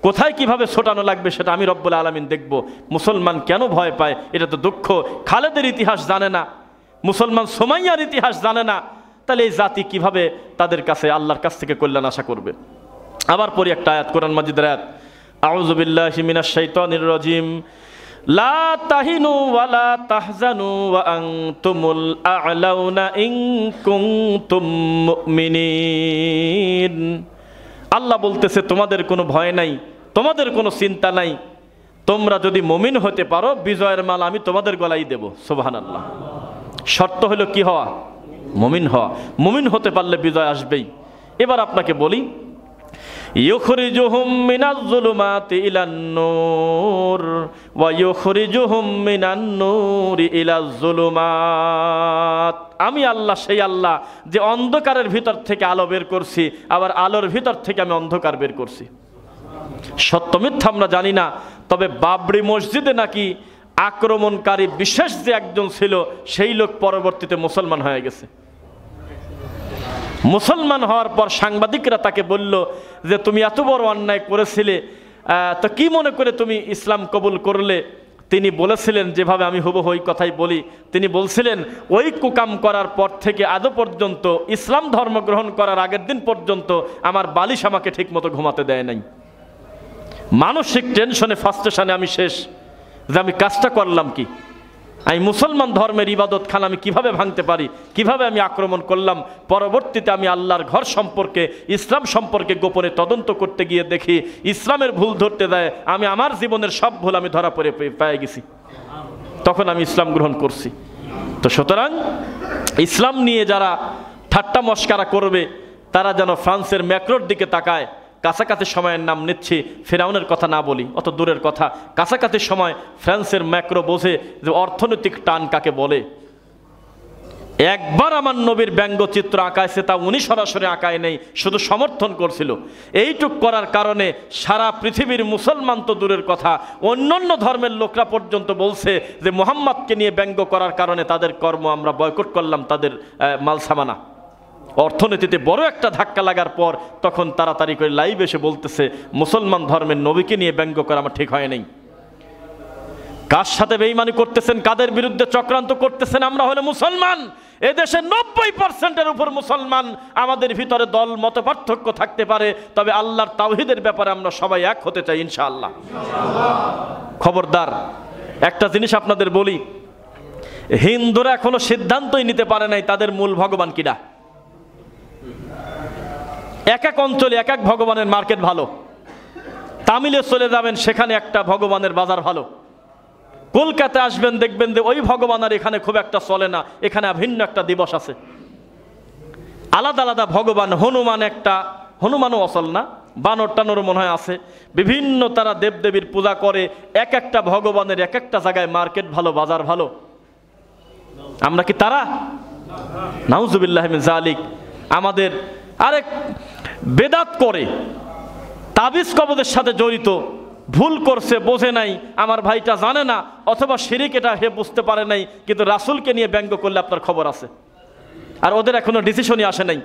কোথায় কিভাবে ছোটানো লাগবে সেটা আমি রব্বুল আলামিন দেখব। মুসলমান কেন ভয় পায়? এটা তো দুঃখ। খালেদের ইতিহাস জানে না, মুসলমান সুমাইয়ার ইতিহাস জানে না, তাহলে এই জাতি কিভাবে তাদের কাছে আল্লাহর কাছ থেকে কল্যাণ আশা করবে? আবার পড়ি একটা আয়াত, কোরআন মাজিদের আয়াত, আউযু বিল্লাহি মিনাশ শাইতানির রাজিম, লা তাহিনু ওয়া লা তাহজানু ওয়া আনতুমুল আ'লাউনা ইন কুনতুম মুমিনিন। আল্লাহ বলতেছে তোমাদের কোনো ভয় নাই, তোমাদের কোনো চিন্তা নাই, তোমরা যদি মুমিন হতে পারো বিজয়ের মাল আমি তোমাদের গলায় দেব। সুবহানাল্লাহ। শর্ত হলো কি হওয়া? মুমিন হওয়া। মুমিন হতে পারলে বিজয় আসবেই। এবার আপনাকে বলি, ইউখরিজুহুম মিনাজ যুলুমাতি ইলান নূর ওয়া ইউখরিজুহুম মিনান নূরি ইলাজ যুলুমাত। আমি আল্লাহ, সেই আল্লাহ যে অন্ধকারের ভিতর থেকে আলো বের করছি, আবার আলোর ভিতর থেকে আমি অন্ধকার বের করছি। সত্য মিথ্যা আমরা জানি না, তবে বাবরি মসজিদে নাকি আক্রমণকারী বিশেষ যে একজন ছিল, সেই লোক পরবর্তীতে মুসলমান হয়ে গেছে। মুসলমান হওয়ার পর সাংবাদিকরা তাকে বলল যে তুমি এত বড় অন্যায় করেছিলে, তো কি মনে করে তুমি ইসলাম কবুল করলে? তিনি বলেছিলেন, যেভাবে আমি হুবহু ওই কথাই বলি, তিনি বলছিলেন ওই কুকাম করার পর থেকে আদৌ পর্যন্ত, ইসলাম ধর্ম গ্রহণ করার আগের দিন পর্যন্ত আমার বালিশ আমাকে ঠিক মতো ঘুমাতে দেয় নাই। মানসিক টেনশনে, ফাস্ট্রেশনে আমি শেষ, যে আমি কাজটা করলাম কি, আমি মুসলমান ধর্মের ইবাদত খান আমি কিভাবে ভাঙতে পারি, কিভাবে আমি আক্রমণ করলাম। পরবর্তীতে আমি আল্লাহর ঘর সম্পর্কে, ইসলাম সম্পর্কে গোপনে তদন্ত করতে গিয়ে দেখি ইসলামের ভুল ধরতে দেয়, আমি আমার জীবনের সব ভুল আমি ধরা পড়ে পেয়ে গেছি, তখন আমি ইসলাম গ্রহণ করছি। তো সুতরাং ইসলাম নিয়ে যারা ঠাট্টা মস্কারা করবে, তারা যেন ফ্রান্সের ম্যাক্রোর দিকে তাকায়। কাছাকাছি সময়ের নাম নিচ্ছি, ফেরাউনের কথা না বলি, অত দূরের কথা। কাছাকাছি সময় ফ্রান্সের ম্যাক্রো বোঝে যে অর্থনৈতিক টান কাকে বলে। একবার আমার নবীর ব্যঙ্গচিত্র আঁকাইছে, তা উনি সরাসরি আঁকায় নেই, শুধু সমর্থন করছিল। এইটুক করার কারণে সারা পৃথিবীর মুসলমান তো দূরের কথা, অন্যান্য ধর্মের লোকরা পর্যন্ত বলছে যে মুহাম্মদকে নিয়ে ব্যঙ্গ করার কারণে তাদের কর্ম আমরা বয়কট করলাম, তাদের মালসামানা। অর্থনীতিতে বড় একটা ধাক্কা লাগার পর তখন তাড়াতাড়ি করে লাইভ এসে বলতেছে মুসলমান ধর্মের নবীকে নিয়ে ব্যঙ্গ করা আমার ঠিক হয় নাই। কার সাথে বেঈমানি করতেছেন, কাদের বিরুদ্ধে চক্রান্ত করতেছেন? আমরা হলে মুসলমান, এদেশে 90%-এর উপর মুসলমান। আমাদের ভিতরে দল মত পার্থক্য থাকতে পারে, তবে আল্লাহর তাওহীদের ব্যাপারে আমরা সবাই এক হতে চাই ইনশাআল্লাহ। খবরদার, একটা জিনিস আপনাদের বলি, হিন্দুরা এখনো সিদ্ধান্তই নিতে পারে নাই তাদের মূল ভগবান কিনা। এক এক অঞ্চলে এক এক ভগবানের মার্কেট ভালো। তামিলে চলে যাবেন, সেখানে একটা ভগবানের বাজার ভালো। কলকাতায় আসবেন, দেখবেন যে ওই ভগবান আর এখানে খুব একটা চলে না, এখানে ভিন্ন একটা দিবস আছে। আলাদা আলাদা ভগবান। হনুমান একটা, হনুমানও অচল না, বানর টানর মনে হয় আছে। বিভিন্ন তারা দেবদেবীর পূজা করে, এক একটা ভগবানের এক একটা জায়গায় মার্কেট ভালো, বাজার ভালো। আমরা কি তারা? নাউজুবিল্লাহি মিন যালিক। আমাদের আরেক বেদাত করে, তাবিজ কবজের সাথে জড়িত, ভুল করছে, বোঝে নাই, আমার ভাইটা জানে না, অথবা শিরিক এটা হে বুঝতে পারে নাই, কিন্তু রাসূলকে নিয়ে ব্যঙ্গ করলে আপনার খবর আছে। আর ওদের এখনো ডিসিশনই আসে নাই।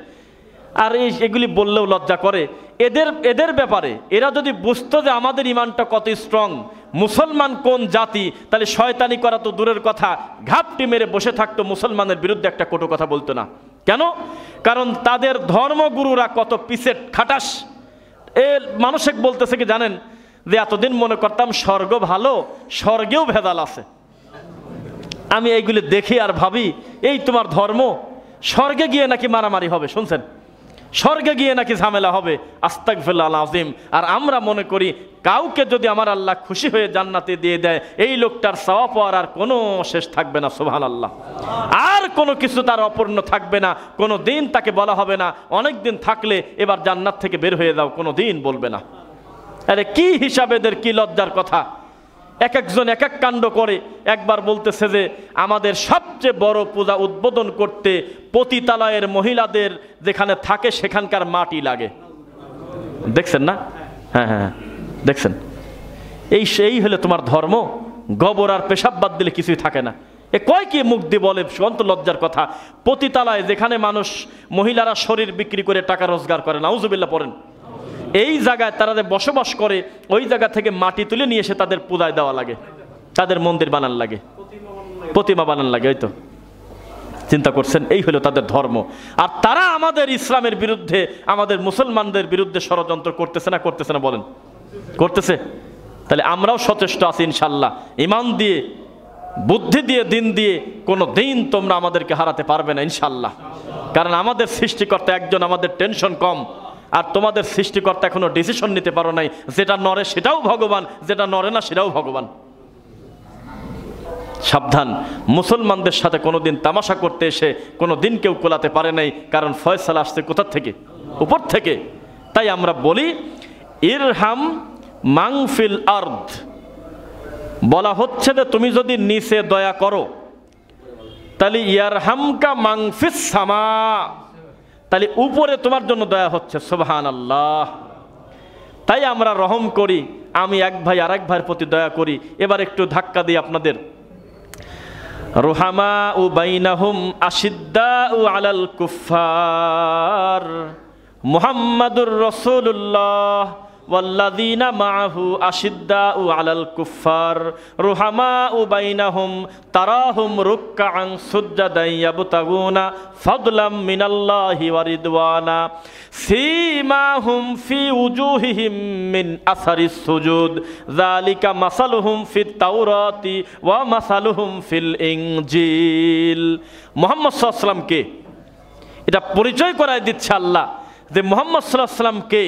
আর এগুলি বললেও লজ্জা করে। এদের ব্যাপারে এরা যদি বুঝতো যে আমাদের ইমানটা কত স্ট্রং, মুসলমান কোন জাতি, তাহলে শয়তানি করা তো দূরের কথা, ঘাপটি মেরে বসে থাকতো, মুসলমানের বিরুদ্ধে একটা কটু কথা বলতো না। কেন? কারণ তাদের ধর্মগুরুরা কত পিছের খাটাস। মানুষেক বলতেছে কি জানেন, যে এতদিন মনে করতাম স্বর্গ ভালো, স্বর্গেও ভেদাল আছে। আমি এইগুলি দেখি আর ভাবি, এই তোমার ধর্ম, স্বর্গে গিয়ে নাকি মারামারি হবে, শুনছেন? স্বর্গে গিয়ে নাকি ঝামেলা হবে। আস্তাগফিরুল্লাহ আযীম। আর আমরা মনে করি কাউকে যদি আমার আল্লাহ খুশি হয়ে জান্নাতে দিয়ে দেয়, এই লোকটার সওয়াব পাওয়ার আর কোনো শেষ থাকবে না। সুবহানাল্লাহ। আর কোনো কিছু তার অপূর্ণ থাকবে না, কোনো দিন তাকে বলা হবে না অনেক দিন থাকলে এবার জান্নাত থেকে বের হয়ে যাও, কোনো দিন বলবে না। আরে কি হিসাবে, এদের কি লজ্জার কথা। এক একজন এক এক কাণ্ড করে। একবার বলতেছে যে আমাদের সবচেয়ে বড় পূজা উদ্বোধন করতে পতিতালয়ের মহিলাদের যেখানে থাকে সেখানকার মাটি লাগে। দেখছেন না? হ্যাঁ হ্যাঁ দেখছেন। এই হলে তোমার ধর্ম? গোবর আর পেশাব বাদ দিলে কিছুই থাকে না। এ কয় কি মুখ দিয়ে বলে, অন্ত লজ্জার কথা। পতিতালয় যেখানে মানুষ, মহিলারা শরীর বিক্রি করে টাকা রোজগার করে, নাউজুবিল্লাহ পড়েন, এই জায়গায় তারা যে বসবাস করে, ওই জায়গা থেকে মাটি তুলে নিয়ে এসে তাদের পূজায় দেওয়া লাগে, তাদের মন্দির বানান লাগে, প্রতিমা বানান লাগে। ওই তো চিন্তা করছেন? এই হলো তাদের ধর্ম। আর তারা আমাদের ইসলামের বিরুদ্ধে, আমাদের মুসলমানদের বিরুদ্ধে ষড়যন্ত্র করতেছে না করতেছে না বলেন? করতেছে। তাহলে আমরাও সচেষ্ট আছি ইনশাল্লাহ। ঈমান দিয়ে, বুদ্ধি দিয়ে, দিন দিয়ে কোনো দিন তোমরা আমাদেরকে হারাতে পারবে না ইনশাল্লাহ। কারণ আমাদের সৃষ্টিকর্তা একজন, আমাদের টেনশন কম। আর তোমাদের সৃষ্টিকর্তা এখনো ডিসিশন নিতে পারো নাই। যেটা নড়ে সেটাও ভগবান, যেটা নড়ে না সেটাও ভগবান। সাবধান, মুসলমানদের সাথে কোনোদিন তামাশা করতে এসে কোনো দিন কেউ কোলাতে পারে নাই, কারণ ফয়সালা আসছে কোথা থেকে? উপর থেকে। তাই আমরা বলি ইরহাম মাংফিল আরদ, বলা হচ্ছে যে তুমি যদি নিচে দয়া করো তাহলে ইয়ারহামকা মাংফিস সামা, তাহলে উপরে তোমার জন্য দয়া হচ্ছে। সুবহানাল্লাহ। তাই আমরা রহম করি, আমি এক ভাই আরেক ভাইয়ের প্রতি দয়া করি। এবার একটু ধাক্কা দিই আপনাদের। রুহামা উ বাইনাহুম আশিদ্দাউ আলাল কুফার মুহাম্মাদুর রাসূলুল্লাহ ওয়াল্লাযীনা মাআহু আশিদ্দাউ আলাল কুফার রুহামাউ বাইনাহুম তারাহুম রুকআন সুজদান ইয়াবতাগুনা ফাদলাম মিনাল্লাহি ওয়া রিদওয়ানা সীমাহুম ফি উজুহিহিম মিন আসারিস সুজুদ যালিকা মাসালুহুম ফিত তাওরাতি ওয়া মাসালুহুম ফিল ইনজিল। মুহাম্মদ সাল্লাল্লাহু আলাইহি ওয়াসাল্লাম কে? এটা পরিচয় করায় দিচ্ছে আল্লাহ যে মুহাম্মদ সাল্লাল্লাহু আলাইহি ওয়াসাল্লাম কে।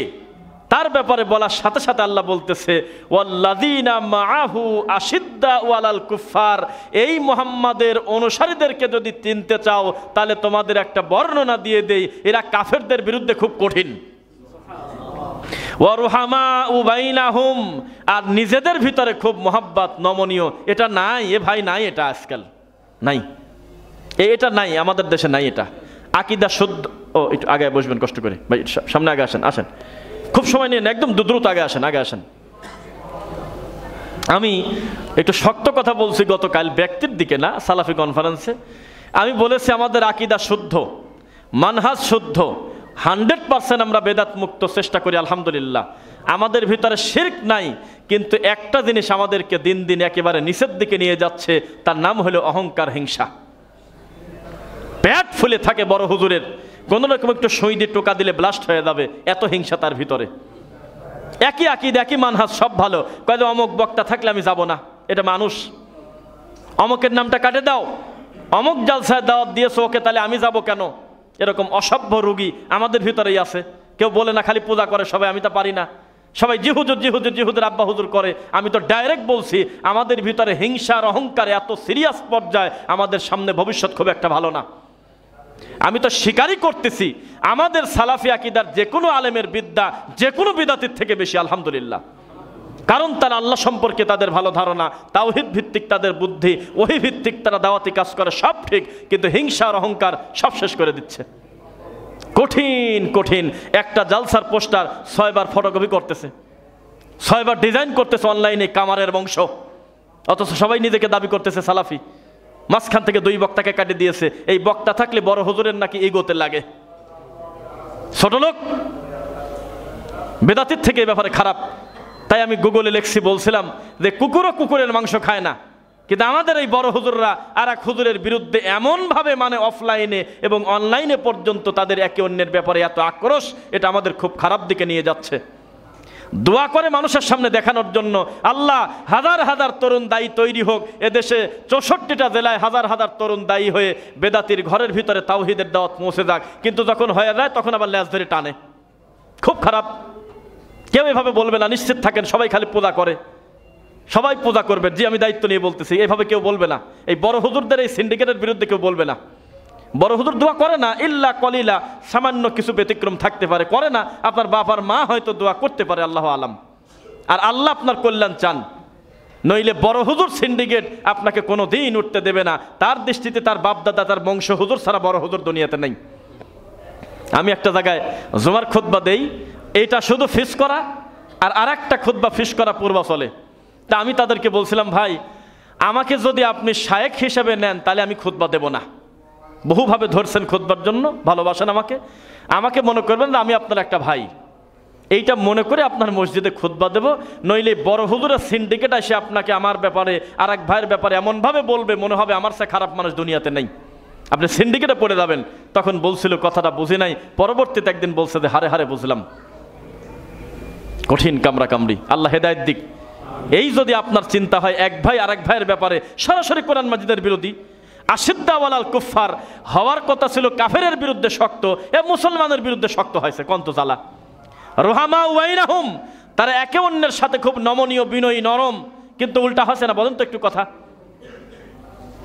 তার ব্যাপারে বলার সাথে সাথে আল্লাহ বলতেছে ওয়াল্লাযীনা মাআহু আশিদ্দাউ আলাল কুফার, এই মুহাম্মাদের অনুসারীদেরকে যদি চিনতে চাও তাহলে তোমাদের একটা বর্ণনা দিয়ে দেই, এরা কাফেরদের বিরুদ্ধে খুব কঠিন। ওয়া রুহামাউ বাইনাহুম, আর নিজেদের ভিতরে খুব মোহাব্বত, নমনীয়। এটা নাই এ ভাই, নাই এটা আজকাল নাই, এটা নাই আমাদের দেশে, নাই এটা। আকীদা শুদ্ধ। ও একটু আগে বসবেন কষ্ট করে ভাই, সামনে আগে আসেন, আসেন, খুব সময় নিয়ে একদম দ্রুত আগে আসেন, আগে আসেন। আমি একটু শক্ত কথা বলছি গতকাল, ব্যক্তির দিকে না, সালাফি কনফারেন্সে আমি বলেছি আমাদের আকীদা শুদ্ধ, মানহাজ শুদ্ধ, 100% আমরা বেদাত মুক্ত চেষ্টা করি আলহামদুলিল্লাহ। আমাদের ভিতরে শিরক নাই, কিন্তু একটা জিনিস আমাদেরকে দিন দিন একেবারে নিচের দিকে নিয়ে যাচ্ছে, তার নাম হলো অহংকার, হিংসা। পেট ফুলে থাকে বড় হুজুরের, কোন রকম একটু সই দিয়ে টোকা দিলে ব্লাস্ট হয়ে যাবে, এত হিংসা তার ভিতরে। একই আকীদা, একই মানহাজ, সব ভালো, কয়ে অমুক বক্তা থাকলে আমি যাব না, এটা মানুষ। অমুকের নামটা কাটে দাও, অমুক জালসায় দাওয়াত দিয়েছো ওকে, তাহলে আমি যাব কেন? এরকম অসভ্য রোগী আমাদের ভিতরেই আছে। কেউ বলে না খালি পূজা করে সবাই, আমি তা পারি না। সবাই জি হুজুর জি হুজুর জি হুজুর আব্বা হুজুর করে। আমি তো ডাইরেক্ট বলছি আমাদের ভিতরে হিংসার অহংকার এত সিরিয়াস পর্যায়ে, আমাদের সামনে ভবিষ্যৎ খুব একটা ভালো না। আমি তো স্বীকারই করতেছি আমাদের সালাফি আকীদার যে কোনো আলেমের বিদ্যা যে কোনো বিদাতির থেকে বেশি আলহামদুলিল্লাহ। কারণ তারা আল্লাহ সম্পর্কে তাদের ভালো ধারণা, তাওহীদ ভিত্তিক তাদের বুদ্ধি, ওহী ভিত্তিক তারা দাওয়াতি কাজ করে, সব ঠিক, কিন্তু হিংসা আর অহংকার সব শেষ করে দিচ্ছে। কঠিন কঠিন একটা জালসার পোস্টার 6 বার ফটোকপি করতেছে, 6 বার ডিজাইন করতেছে অনলাইনে, কামারের বংশ, অথচ সবাই নিজেকে দাবি করতেছে সালাফি। মাঝখান থেকে 2 বক্তাকে কাটে দিয়েছে। এই বক্তা থাকলে বড় হুজুরের নাকি ইগোতে লাগে, ছোট লোক, বেদাতির থেকে এই ব্যাপারে খারাপ। তাই আমি গুগলে লিখছি, বলছিলাম যে কুকুরও কুকুরের মাংস খায় না, কিন্তু আমাদের এই বড় হুজুররা আর এক হুজুরের বিরুদ্ধে এমনভাবে, মানে অফলাইনে এবং অনলাইনে পর্যন্ত তাদের একে অন্যের ব্যাপারে এত আক্রোশ, এটা আমাদের খুব খারাপ দিকে নিয়ে যাচ্ছে। দোয়া করে মানুষের সামনে দেখানোর জন্য, আল্লাহ হাজার হাজার তরুণ দায়ী তৈরি হোক এদেশে, 64টা জেলায় হাজার হাজার তরুণ দায়ী হয়ে বেদাতির ঘরের ভিতরে তাওহীদের দাওয়াত পৌঁছে যাক। কিন্তু যখন হয়ে যায় তখন আবার ল্যাজ ধরে টানে, খুব খারাপ। কেউ এভাবে বলবে না, নিশ্চিত থাকেন, সবাই খালি পূজা করে, সবাই পূজা করবে। জি আমি দায়িত্ব নিয়ে বলতেছি, এইভাবে কেউ বলবে না। এই বড় হুজুরদের এই সিন্ডিকেটের বিরুদ্ধে কেউ বলবে না। বড় হুজুর দোয়া করে না, ইল্লা কলিলা, সামান্য কিছু ব্যতিক্রম থাকতে পারে, করে না। আপনার বাবার মা হয়তো দোয়া করতে পারে, আল্লাহ আলাম, আর আল্লাহ আপনার কল্যাণ চান। নইলে বড় হুজুর সিন্ডিকেট আপনাকে কোনো দিন উঠতে দেবে না। তার দৃষ্টিতে তার বাপদাদা, তার বংশ হুজুর ছাড়া বড় হুজুর দুনিয়াতে নেই। আমি একটা জায়গায় জুমার খুতবা দেই, এইটা শুধু ফিস করা, আর আরেকটা খুতবা ফিস করা পূর্বাচলে। তা আমি তাদেরকে বলছিলাম, ভাই আমাকে যদি আপনি শায়েখ হিসেবে নেন তাহলে আমি খুতবা দেব না। বহুভাবে ধরছেন খুতবার জন্য, ভালোবাসেন আমাকে, আমাকে মনে করবেন যে আমি আপনার একটা ভাই, এইটা মনে করে আপনার মসজিদে খুতবা দেব। নইলে বড় হুজুরের সিন্ডিকেট এসে আপনাকে আমার ব্যাপারে, আর এক ভাইয়ের ব্যাপারে এমনভাবে বলবে, মনে হবে আমার সে খারাপ মানুষ দুনিয়াতে নেই। আপনি সিন্ডিকেটে পড়ে যাবেন। তখন বলছিল কথাটা বুঝি নাই, পরবর্তীতে একদিন বলছে যে হারে হারে বুঝলাম। কঠিন কামড়া কামড়ি, আল্লাহ হেদায়েত দিক। এই যদি আপনার চিন্তা হয় এক ভাই আরেক ভাইয়ের ব্যাপারে সরাসরি কোরআন মাজিদের বিরোধী, আশিদ্দাওয়ালাল কুফার হওয়ার কথা ছিল কাফেরের বিরুদ্ধে শক্ত, এ মুসলমানের বিরুদ্ধে শক্ত হয়েছে কন্ত জ্বালা। রুহামা ওয়াইনাহুম, তারা একে অন্যের সাথে খুব নমনীয়, বিনয়ী, নরম, কিন্তু উল্টা হচ্ছে না। বলেন তো একটু কথা,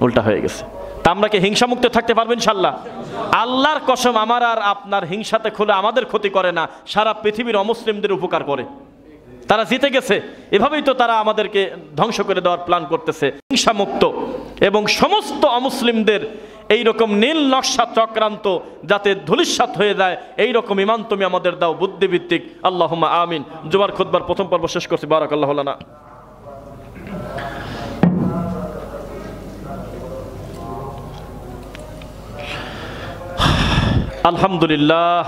উল্টা হয়ে গেছে। তা আমরা কি হিংসামুক্ত থাকতে পারবো ইনশাল্লাহ? আল্লাহর কসম, আমার আর আপনার হিংসাতে খুলে আমাদের ক্ষতি করে না, সারা পৃথিবীর অমুসলিমদের উপকার করে। তারা জিতে গেছে, এভাবেই তো তারা আমাদেরকে ধ্বংস করে দেওয়ার প্ল্যান করতেছে। হিংসামুক্ত এবং সমস্ত অমুসলিমদের এইরকম নীল নকশা চক্রান্ত যাতে ধূলিসাৎ হয়ে যায়, এইরকম ইমান তুমি আমাদের দাও, বুদ্ধিভিত্তিক। আল্লাহুম্মা আমিন। জুমার খুতবার প্রথম পর্ব শেষ করছি। বারাকাল্লাহু লানা। আলহামদুলিল্লাহ।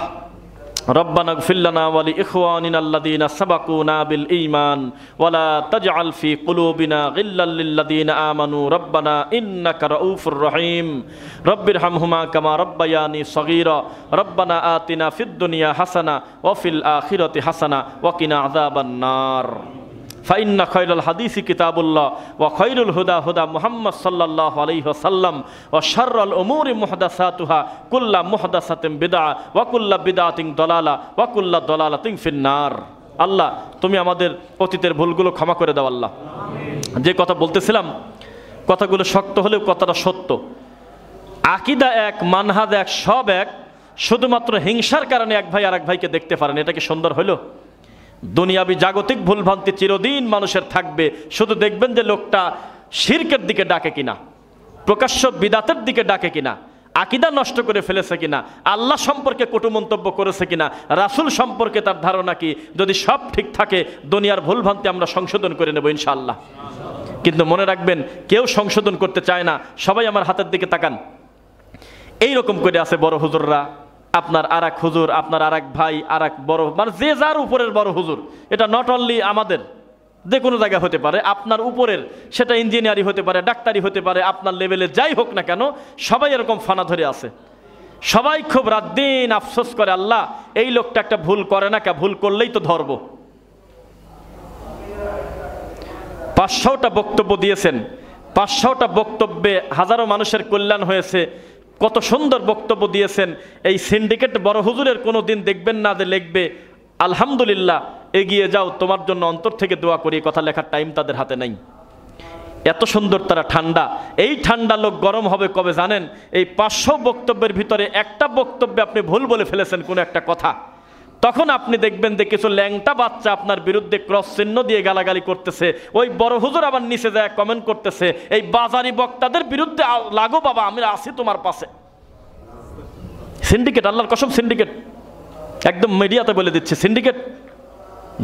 ربنا اغفر لنا ولإخواننا الذين سبقونا بالإيمان ولا تجعل في قلوبنا غلا للذين آمنوا ربنا إنك رؤوف رحيم رب ارحمهما كما ربياني صغيرا ربنا آتنا في الدنيا حسنة وفي الآخرة حسنة وقنا عذاب النار فإن خير الحديث كتاب الله وخير الهدى هدى محمد صلى الله عليه وسلم وشر الأمور محدثاتها كل محدثة بدعة وكل بدعة ضلالة وكل ضلالة في النار। আল্লাহ তুমি আমাদের অতীতের ভুলগুলো ক্ষমা করে দাও আল্লাহ। যে কথা বলতেছিলাম, কথাগুলো শক্ত হলেও কথাটা সত্য। আকীদা এক, মানহাজ এক, সব এক, শুধুমাত্র হিংসার কারণে এক ভাই আরেক ভাইকে দেখতে পারেন। এটা কি সুন্দর হইল? দুনিয়াবি জাগতিক ভুলভ্রান্তি চিরদিন মানুষের থাকবে, শুধু দেখবেন যে লোকটা শিরকের দিকে ডাকে কিনা, প্রকাশ্য বিদাতের দিকে ডাকে কিনা, আকীদা নষ্ট করে ফেলেছে কিনা, আল্লাহ সম্পর্কে কটু মন্তব্য করেছে কিনা, রাসূল সম্পর্কে তার ধারণা কি। যদি সব ঠিক থাকে, দুনিয়ার ভুলভ্রান্তি আমরা সংশোধন করে নেব ইনশাআল্লাহ। কিন্তু মনে রাখবেন, কেউ সংশোধন করতে চায় না। সবাই আমার হাতের দিকে তাকান। এইরকম করে আছে বড় হুজুররা, আপনার আর এক হুজুর, আপনার আর এক ভাই, আর এক বড়, মানে যে যার উপরের বড় হুজুর। এটা নট অনলি আমাদের, যে কোনো জায়গায় হতে পারে। আপনার উপরের, সেটা ইঞ্জিনিয়ারি হতে পারে, ডাক্তারি হতে পারে, আপনার লেভেলে যাই হোক না কেন, সবাই এরকম ফানা ধরে আছে। সবাই খুব রাত দিন আফসোস করে, আল্লাহ এই লোকটা একটা ভুল করে না, ভুল করলেই তো ধরব। 500টা বক্তব্য দিয়েছেন, 500টা বক্তব্যে হাজারো মানুষের কল্যাণ হয়েছে। কত সুন্দর বক্তব্য দিয়েছেন। এই সিন্ডিকেট বড় হুজুরের কোনো দিন দেখবেন না যে লিখবে আলহামদুলিল্লাহ এগিয়ে যাও, তোমার জন্য অন্তর থেকে দোয়া করি, কথা লেখার টাইম তাদের হাতে নাই। এত সুন্দর তারা ঠান্ডা। এই ঠান্ডা লোক গরম হবে কবে জানেন? এই 500 বক্তব্যের ভিতরে একটা বক্তব্যে আপনি ভুল বলে ফেলেছেন কোনো একটা কথা, তখন আপনি দেখবেন যে কিছু ল্যাংটা বাচ্চা আপনার বিরুদ্ধে ক্রস চিহ্ন দিয়ে গালাগালি করতেছে। ওই বড় হুজুর আবার নিচে যায় কমেন্ট করতেছে, এই বাজারি বক্তাদের বিরুদ্ধে লাগো বাবা, আমি আছি তোমার পাশে। সিন্ডিকেট, আল্লাহর কসম সিন্ডিকেট, একদম মিডিয়াতে বলে দিচ্ছে সিন্ডিকেট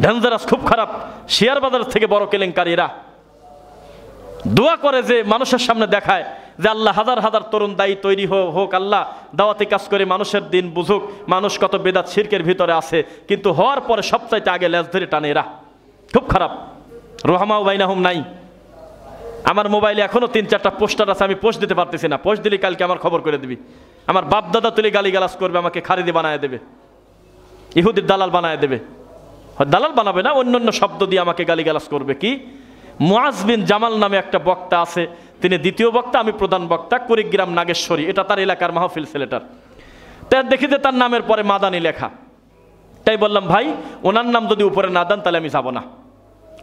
ডেঞ্জারাস, খুব খারাপ। শেয়ার বাজার থেকে বড় কেলেঙ্কারীরা দোয়া করে যে মানুষের সামনে দেখায় যে আল্লাহ হাজার হাজার তরুণ দায়ী তৈরি হোক, আল্লাহ দাওয়াতি কাজ করে মানুষের দিন বুঝুক, মানুষ কত বেদাত শিরকের ভিতরে আছে, কিন্তু হওয়ার পরে সবচাইতে আগে লেজ ধরে টানে এরা। খুব খারাপ। রুহামাউ বাইনাহুম নাই। আমার মোবাইলে এখনো 3-4টা পোস্টার আছে, আমি পোস্ট দিতে পারতেছি না। পোস্ট দিলে কালকে আমার খবর করে দিবি। আমার বাপ দাদা তুলে গালিগালাজ করবে, আমাকে খারিদি বানায় দেবে, ইহুদির দালাল বানায় দেবে। দালাল বানাবে না, অন্য অন্য শব্দ দিয়ে আমাকে গালিগালাজ করবে। কি মুআজ বিন জামাল নামে একটা বক্তা আছে, তিনি দ্বিতীয় বক্তা, আমি প্রধান বক্তা, কুড়িগ্রাম নাগেশ্বরী, এটা তার এলাকার মাহফিল ছেলেটার। তাই দেখি যে তার নামের পরে মাদানি লেখা। তাই বললাম ভাই ওনার নাম যদি উপরে না দেন তাহলে আমি যাব না।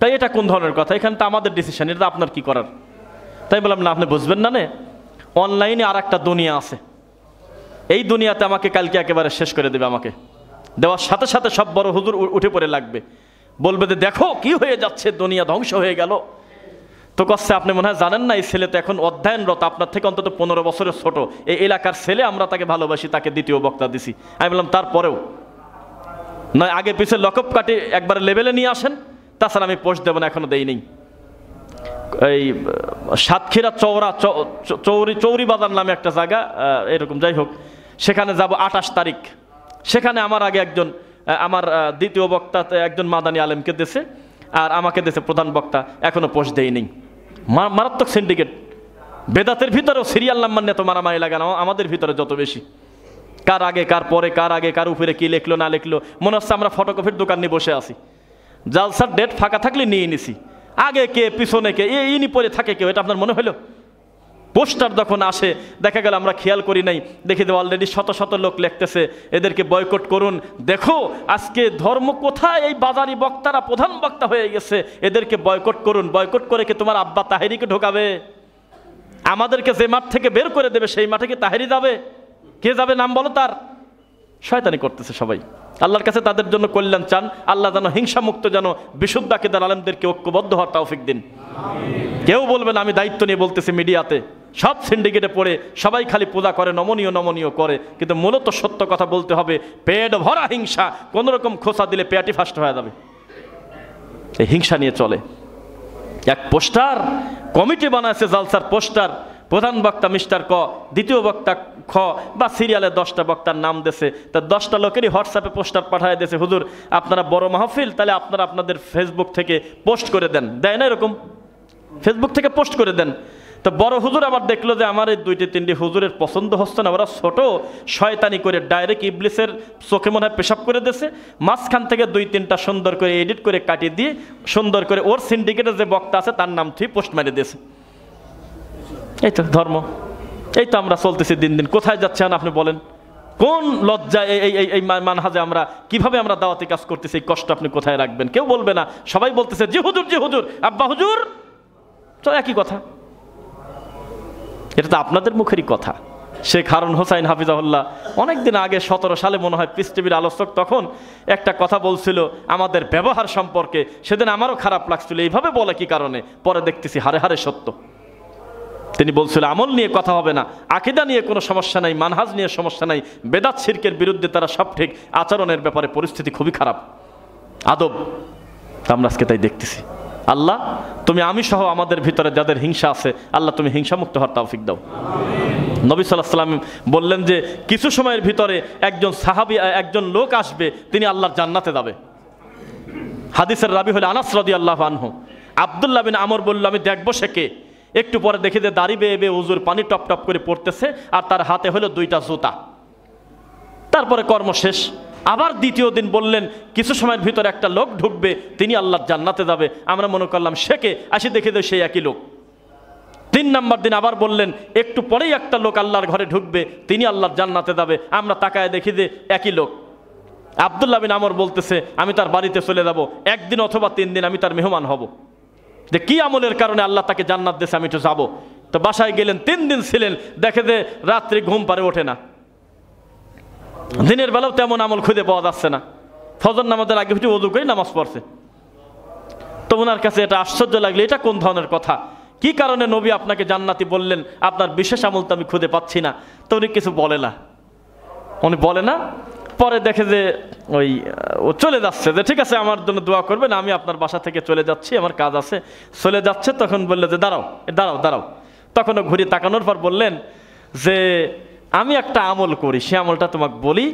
তাই এটা কোন ধরনের কথা? এখানে তো আমাদের ডিসিশন, এটা আপনার কি করার। তাই বললাম না, আপনি বুঝবেন না। অনলাইনে আর একটা দুনিয়া আছে, এই দুনিয়াতে আমাকে কালকে একেবারে শেষ করে দেবে। আমাকে দেওয়ার সাথে সাথে সব বড় হুজুর উঠে পড়ে লাগবে, বলবে যে দেখো কি হয়ে যাচ্ছে, দুনিয়া ধ্বংস হয়ে গেল। তো কচ্ছে আপনি মনে হয় জানেন না, এই ছেলে তো এখন অধ্যয়নরত, আপনার থেকে অন্তত 15 বছরের ছোট, এই এলাকার ছেলে, আমরা তাকে ভালোবাসি, তাকে দ্বিতীয় বক্তা দিছি। আমি বললাম তারপরেও নয়, আগে পিছে লকআপ কাটি একবারে লেভেলে নিয়ে আসেন, তাছাড়া আমি পোস্ট দেবো না, এখনো দেইনি। এই সাতক্ষীরা চৌরি বাজার নামে একটা জায়গা, এরকম যাই হোক, সেখানে যাব 28 তারিখ। সেখানে আমার আগে একজন, আমার দ্বিতীয় বক্তা একজন মাদানী আলেমকে দিয়েছে, আর আমাকে দিয়েছে প্রধান বক্তা, এখনো পোস্ট দেয়নি। মারাত্মক সিন্ডিকেট। বেদাতের ভিতরেও সিরিয়াল নাম্বার নিয়ে তো মারামারি লাগানো আমাদের ভিতরে যত বেশি, কার আগে কার পরে, কার আগে কার উপরে কি লিখলো না লিখলো, মনে হচ্ছে আমরা ফটোকপির দোকান নিয়ে বসে আছি, জালসার ডেট ফাঁকা থাকলে নিয়ে নিছি, আগে কে পিছনে কে ইনি পরে থাকে কেউ, এটা আপনার মনে হলো? পোস্টার যখন আসে দেখা গেল আমরা খেয়াল করি নাই, দেখে দেবো অলরেডি শত শত লোক লিখতেছে এদেরকে বয়কট করুন, দেখো আজকে ধর্ম কোথায়, এই বাজারি বক্তারা প্রধান বক্তা হয়ে গেছে, এদেরকে বয়কট করুন। বয়কট করে কি তোমার আব্বা তাহেরিকে ঢোকাবে? আমাদেরকে যে মাঠ থেকে বের করে দেবে সেই মাঠে কি তাহেরি যাবে? কে যাবে নাম বলো তার? শয়তানি করতেছে সবাই। আল্লাহর কাছে তাদের জন্য কল্যাণ চান, আল্লাহ যেন হিংসামুক্ত, যেন বিশুদ্ধ আকীদার আলেমদেরকে ঐক্যবদ্ধ হওয়ার তৌফিক দিন। কেউ বলবেন আমি দায়িত্ব নিয়ে বলতেছি মিডিয়াতে, সব সিন্ডিকেটে পড়ে সবাই খালি পূজা করে, নমনীয় নমনীয় করে, কিন্তু মূলত সত্য কথা বলতে হবে। পেট ভরা হিংসা, কোনো রকম খোসা দিলে পেটই ফাস্ট হয়ে যাবে। এই হিংসা নিয়ে চলে। এক পোস্টার কমিটি বানাইছে জালসার পোস্টার, প্রধান বক্তা মিস্টার ক, দ্বিতীয় বক্তা খ, বা সিরিয়ালে 10টা বক্তার নাম দিয়েছে, তা 10টা লোকেরই হোয়াটসঅ্যাপে পোস্টার পাঠিয়ে দিয়েছে, হুজুর আপনারা বড় মাহফিল, তাহলে আপনারা আপনাদের ফেসবুক থেকে পোস্ট করে দেন। দেয় না এরকম? ফেসবুক থেকে পোস্ট করে দেন। তো বড় হুজুর আবার দেখলো যে আমার এই 2-3টি হুজুরের পছন্দ হচ্ছে না, ওরা ছোট শয়তানি করে ডাইরেক্ট ইবলিসের চোখে মনে হয় পেশাব করে দিয়েছে, মাঝখান থেকে 2-3টা সুন্দর করে এডিট করে কাটিয়ে দিয়ে সুন্দর করে ওর সিন্ডিকেটের যে বক্তা আছে তার নাম ঠিক পোস্ট মেরে দিয়েছে। এই তো ধর্ম, এই তো আমরা চলতেছি দিন দিন। কোথায় যাচ্ছেন আপনি বলেন? কোন লজ্জা এই মানহাজে আমরা কিভাবে আমরা দাওয়াতি কাজ করতেছি, এই কষ্ট আপনি কোথায় রাখবেন? কেউ বলবে না, সবাই বলতেছে জি হুজুর, জি হুজুর, আব্বা হুজুর, তো একই কথা। এটা তো আপনাদের মুখেরই কথা। শেখ হারুন হোসাইন হাফিজাহুল্লাহ অনেকদিন আগে 17 সালে মনে হয় পিস টিভির আলোচক তখন একটা কথা বলছিল আমাদের ব্যবহার সম্পর্কে, সেদিন আমারও খারাপ লাগছিল, এইভাবে বলে কি কারণে, পরে দেখতেছি হারে হারে সত্য। তিনি বলছিল আমল নিয়ে কথা হবে না, আকীদা নিয়ে কোনো সমস্যা নাই, মানহাজ নিয়ে সমস্যা নাই, বেদাত শিরকের বিরুদ্ধে তারা সব ঠিক, আচরণের ব্যাপারে পরিস্থিতি খুবই খারাপ, আদব। আমরা আজকে তাই দেখতেছি। আল্লাহ তুমি আমি সহ আমাদের ভিতরে যাদের হিংসা আছে, আল্লাহ তুমি হিংসামুক্ত হওয়ার তৌফিক দাও। নবী সাল্লাল্লাহু আলাইহি ওয়াসাল্লাম বললেন যে কিছু সময়ের ভিতরে একজন সাহাবী, একজন লোক আসবে, তিনি আল্লাহর জান্নাতে যাবে। হাদিসের রাবি হলো আনাস রাদিয়াল্লাহু আনহু। আব্দুল্লাহ বিন আমর বলল আমি দেখবো সে কে। একটু পরে দেখি যে দাড়ি বেয়ে বেয়ে উজুর পানি টপ টপ করে পড়তেছে, আর তার হাতে হলো 2টা জুতা। তারপরে কর্ম শেষ। আবার দ্বিতীয় দিন বললেন কিছু সময়ের ভিতরে একটা লোক ঢুকবে, তিনি আল্লাহর জান্নাতে যাবে। আমরা মনে করলাম সে কে, আসি দেখে দেয় সেই একই লোক। 3 নম্বর দিন আবার বললেন একটু পরেই একটা লোক আল্লাহর ঘরে ঢুকবে, তিনি আল্লাহর জান্নাতে যাবে। আমরা তাকায় দেখি যে একই লোক। আব্দুল্লাহ বিন আমর বলতেছে আমি তার বাড়িতে চলে যাব, 1 দিন অথবা 3 দিন আমি তার মেহমান হব, যে কি আমলের কারণে আল্লাহ তাকে জান্নাত দিয়েছে, আমি তো যাবো। তো বাসায় গেলেন, 3 দিন ছিলেন, দেখে যে রাত্রি ঘুম পারে ওঠে না, দিনের বেলাও তেমন আমল খুঁজে পাওয়া যাচ্ছে না। ফজর নামাজের আগে উঠে ওযু করে নামাজ পড়ছে। তো ওনার কাছে এটা আশ্চর্য লাগলো, এটা কোন ধরনের কথা, কি কারণে নবী আপনাকে জান্নাতি বললেন, আপনার বিশেষ আমল তো আমি খুঁজে পাচ্ছি না। তো উনি কিছু বলে না, উনি বলে না। পরে দেখে যে ও চলে যাচ্ছে, যে ঠিক আছে আমার জন্য দোয়া করবেন, আমি আপনার বাসা থেকে চলে যাচ্ছি, আমার কাজ আছে, চলে যাচ্ছে। তখন বললে যে দাঁড়াও দাঁড়াও দাঁড়াও। তখনও ঘুরে তাকানোর পর বললেন যে আমি একটা আমল করি, সে আমলটা তোমাকে বলি।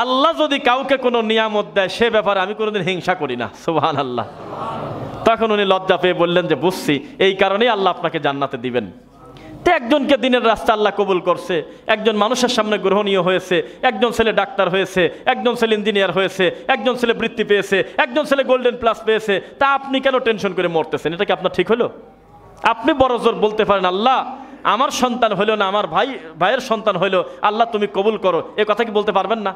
আল্লাহ যদি কাউকে কোনো নিয়ামত দেয় সে ব্যাপারে আমি কোনোদিন হিংসা করি না। সুবহানাল্লাহ। তখন উনি লজ্জা পেয়ে বললেন যে বুঝছি, এই কারণেই আল্লাহ আপনাকে জান্নাতে দিবেন। তো একজনকে দিনের রাস্তা আল্লাহ কবুল করছে, একজন মানুষের সামনে গ্রহণীয় হয়েছে, একজন ছেলে ডাক্তার হয়েছে, একজন ছেলে ইঞ্জিনিয়ার হয়েছে, একজন ছেলে বৃত্তি পেয়েছে, একজন ছেলে গোল্ডেন প্লাস পেয়েছে। তা আপনি কেন টেনশন করে মরতেছেন? এটা কি আপনার ঠিক হলো? আপনি বড় জোর বলতে পারেন আল্লাহ আমার সন্তান হইলো না, আমার ভাইয়ের সন্তান হইলো, আল্লাহ তুমি কবুল করো, এ কথা কি বলতে পারবেন না?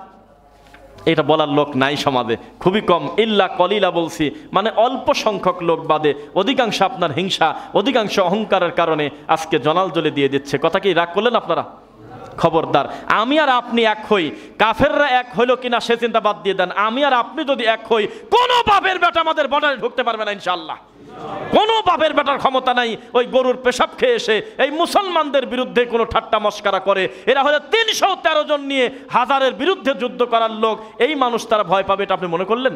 এটা বলার লোক নাই সমাজে, খুবই কম। ইল্লা কলিলা বলছি, মানে অল্প সংখ্যক লোক বাদে অধিকাংশ আপনার হিংসা, অধিকাংশ অহংকারের কারণে আজকে জনাল জ্বলে দিয়ে দিচ্ছে। কথা কি রাগ করলেন আপনারা? খবরদার, আমি আর আপনি এক হই, কাফেররা এক হইলো কিনা সে চিন্তা বাদ দিয়ে দেন। আমি আর আপনি যদি এক হই, কোনো বাপের বেটা আমাদের বর্ডারে ঢুকতে পারবে না ইনশাআল্লাহ। কোনো বাপের বেটার ক্ষমতা নাই ওই গরুর পেশাব খেয়ে এসে এই মুসলমানদের বিরুদ্ধে কোনো ঠাট্টা মস্কারা করে। এরা হলো 313 জন নিয়ে 1000-এর বিরুদ্ধে যুদ্ধ করার লোক। এই মানুষ তারা ভয় পাবে এটা আপনি মনে করলেন?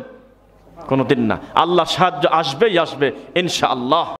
কোনোদিন না। আল্লাহ সাহায্য আসবেই আসবে ইনশাআল্লাহ।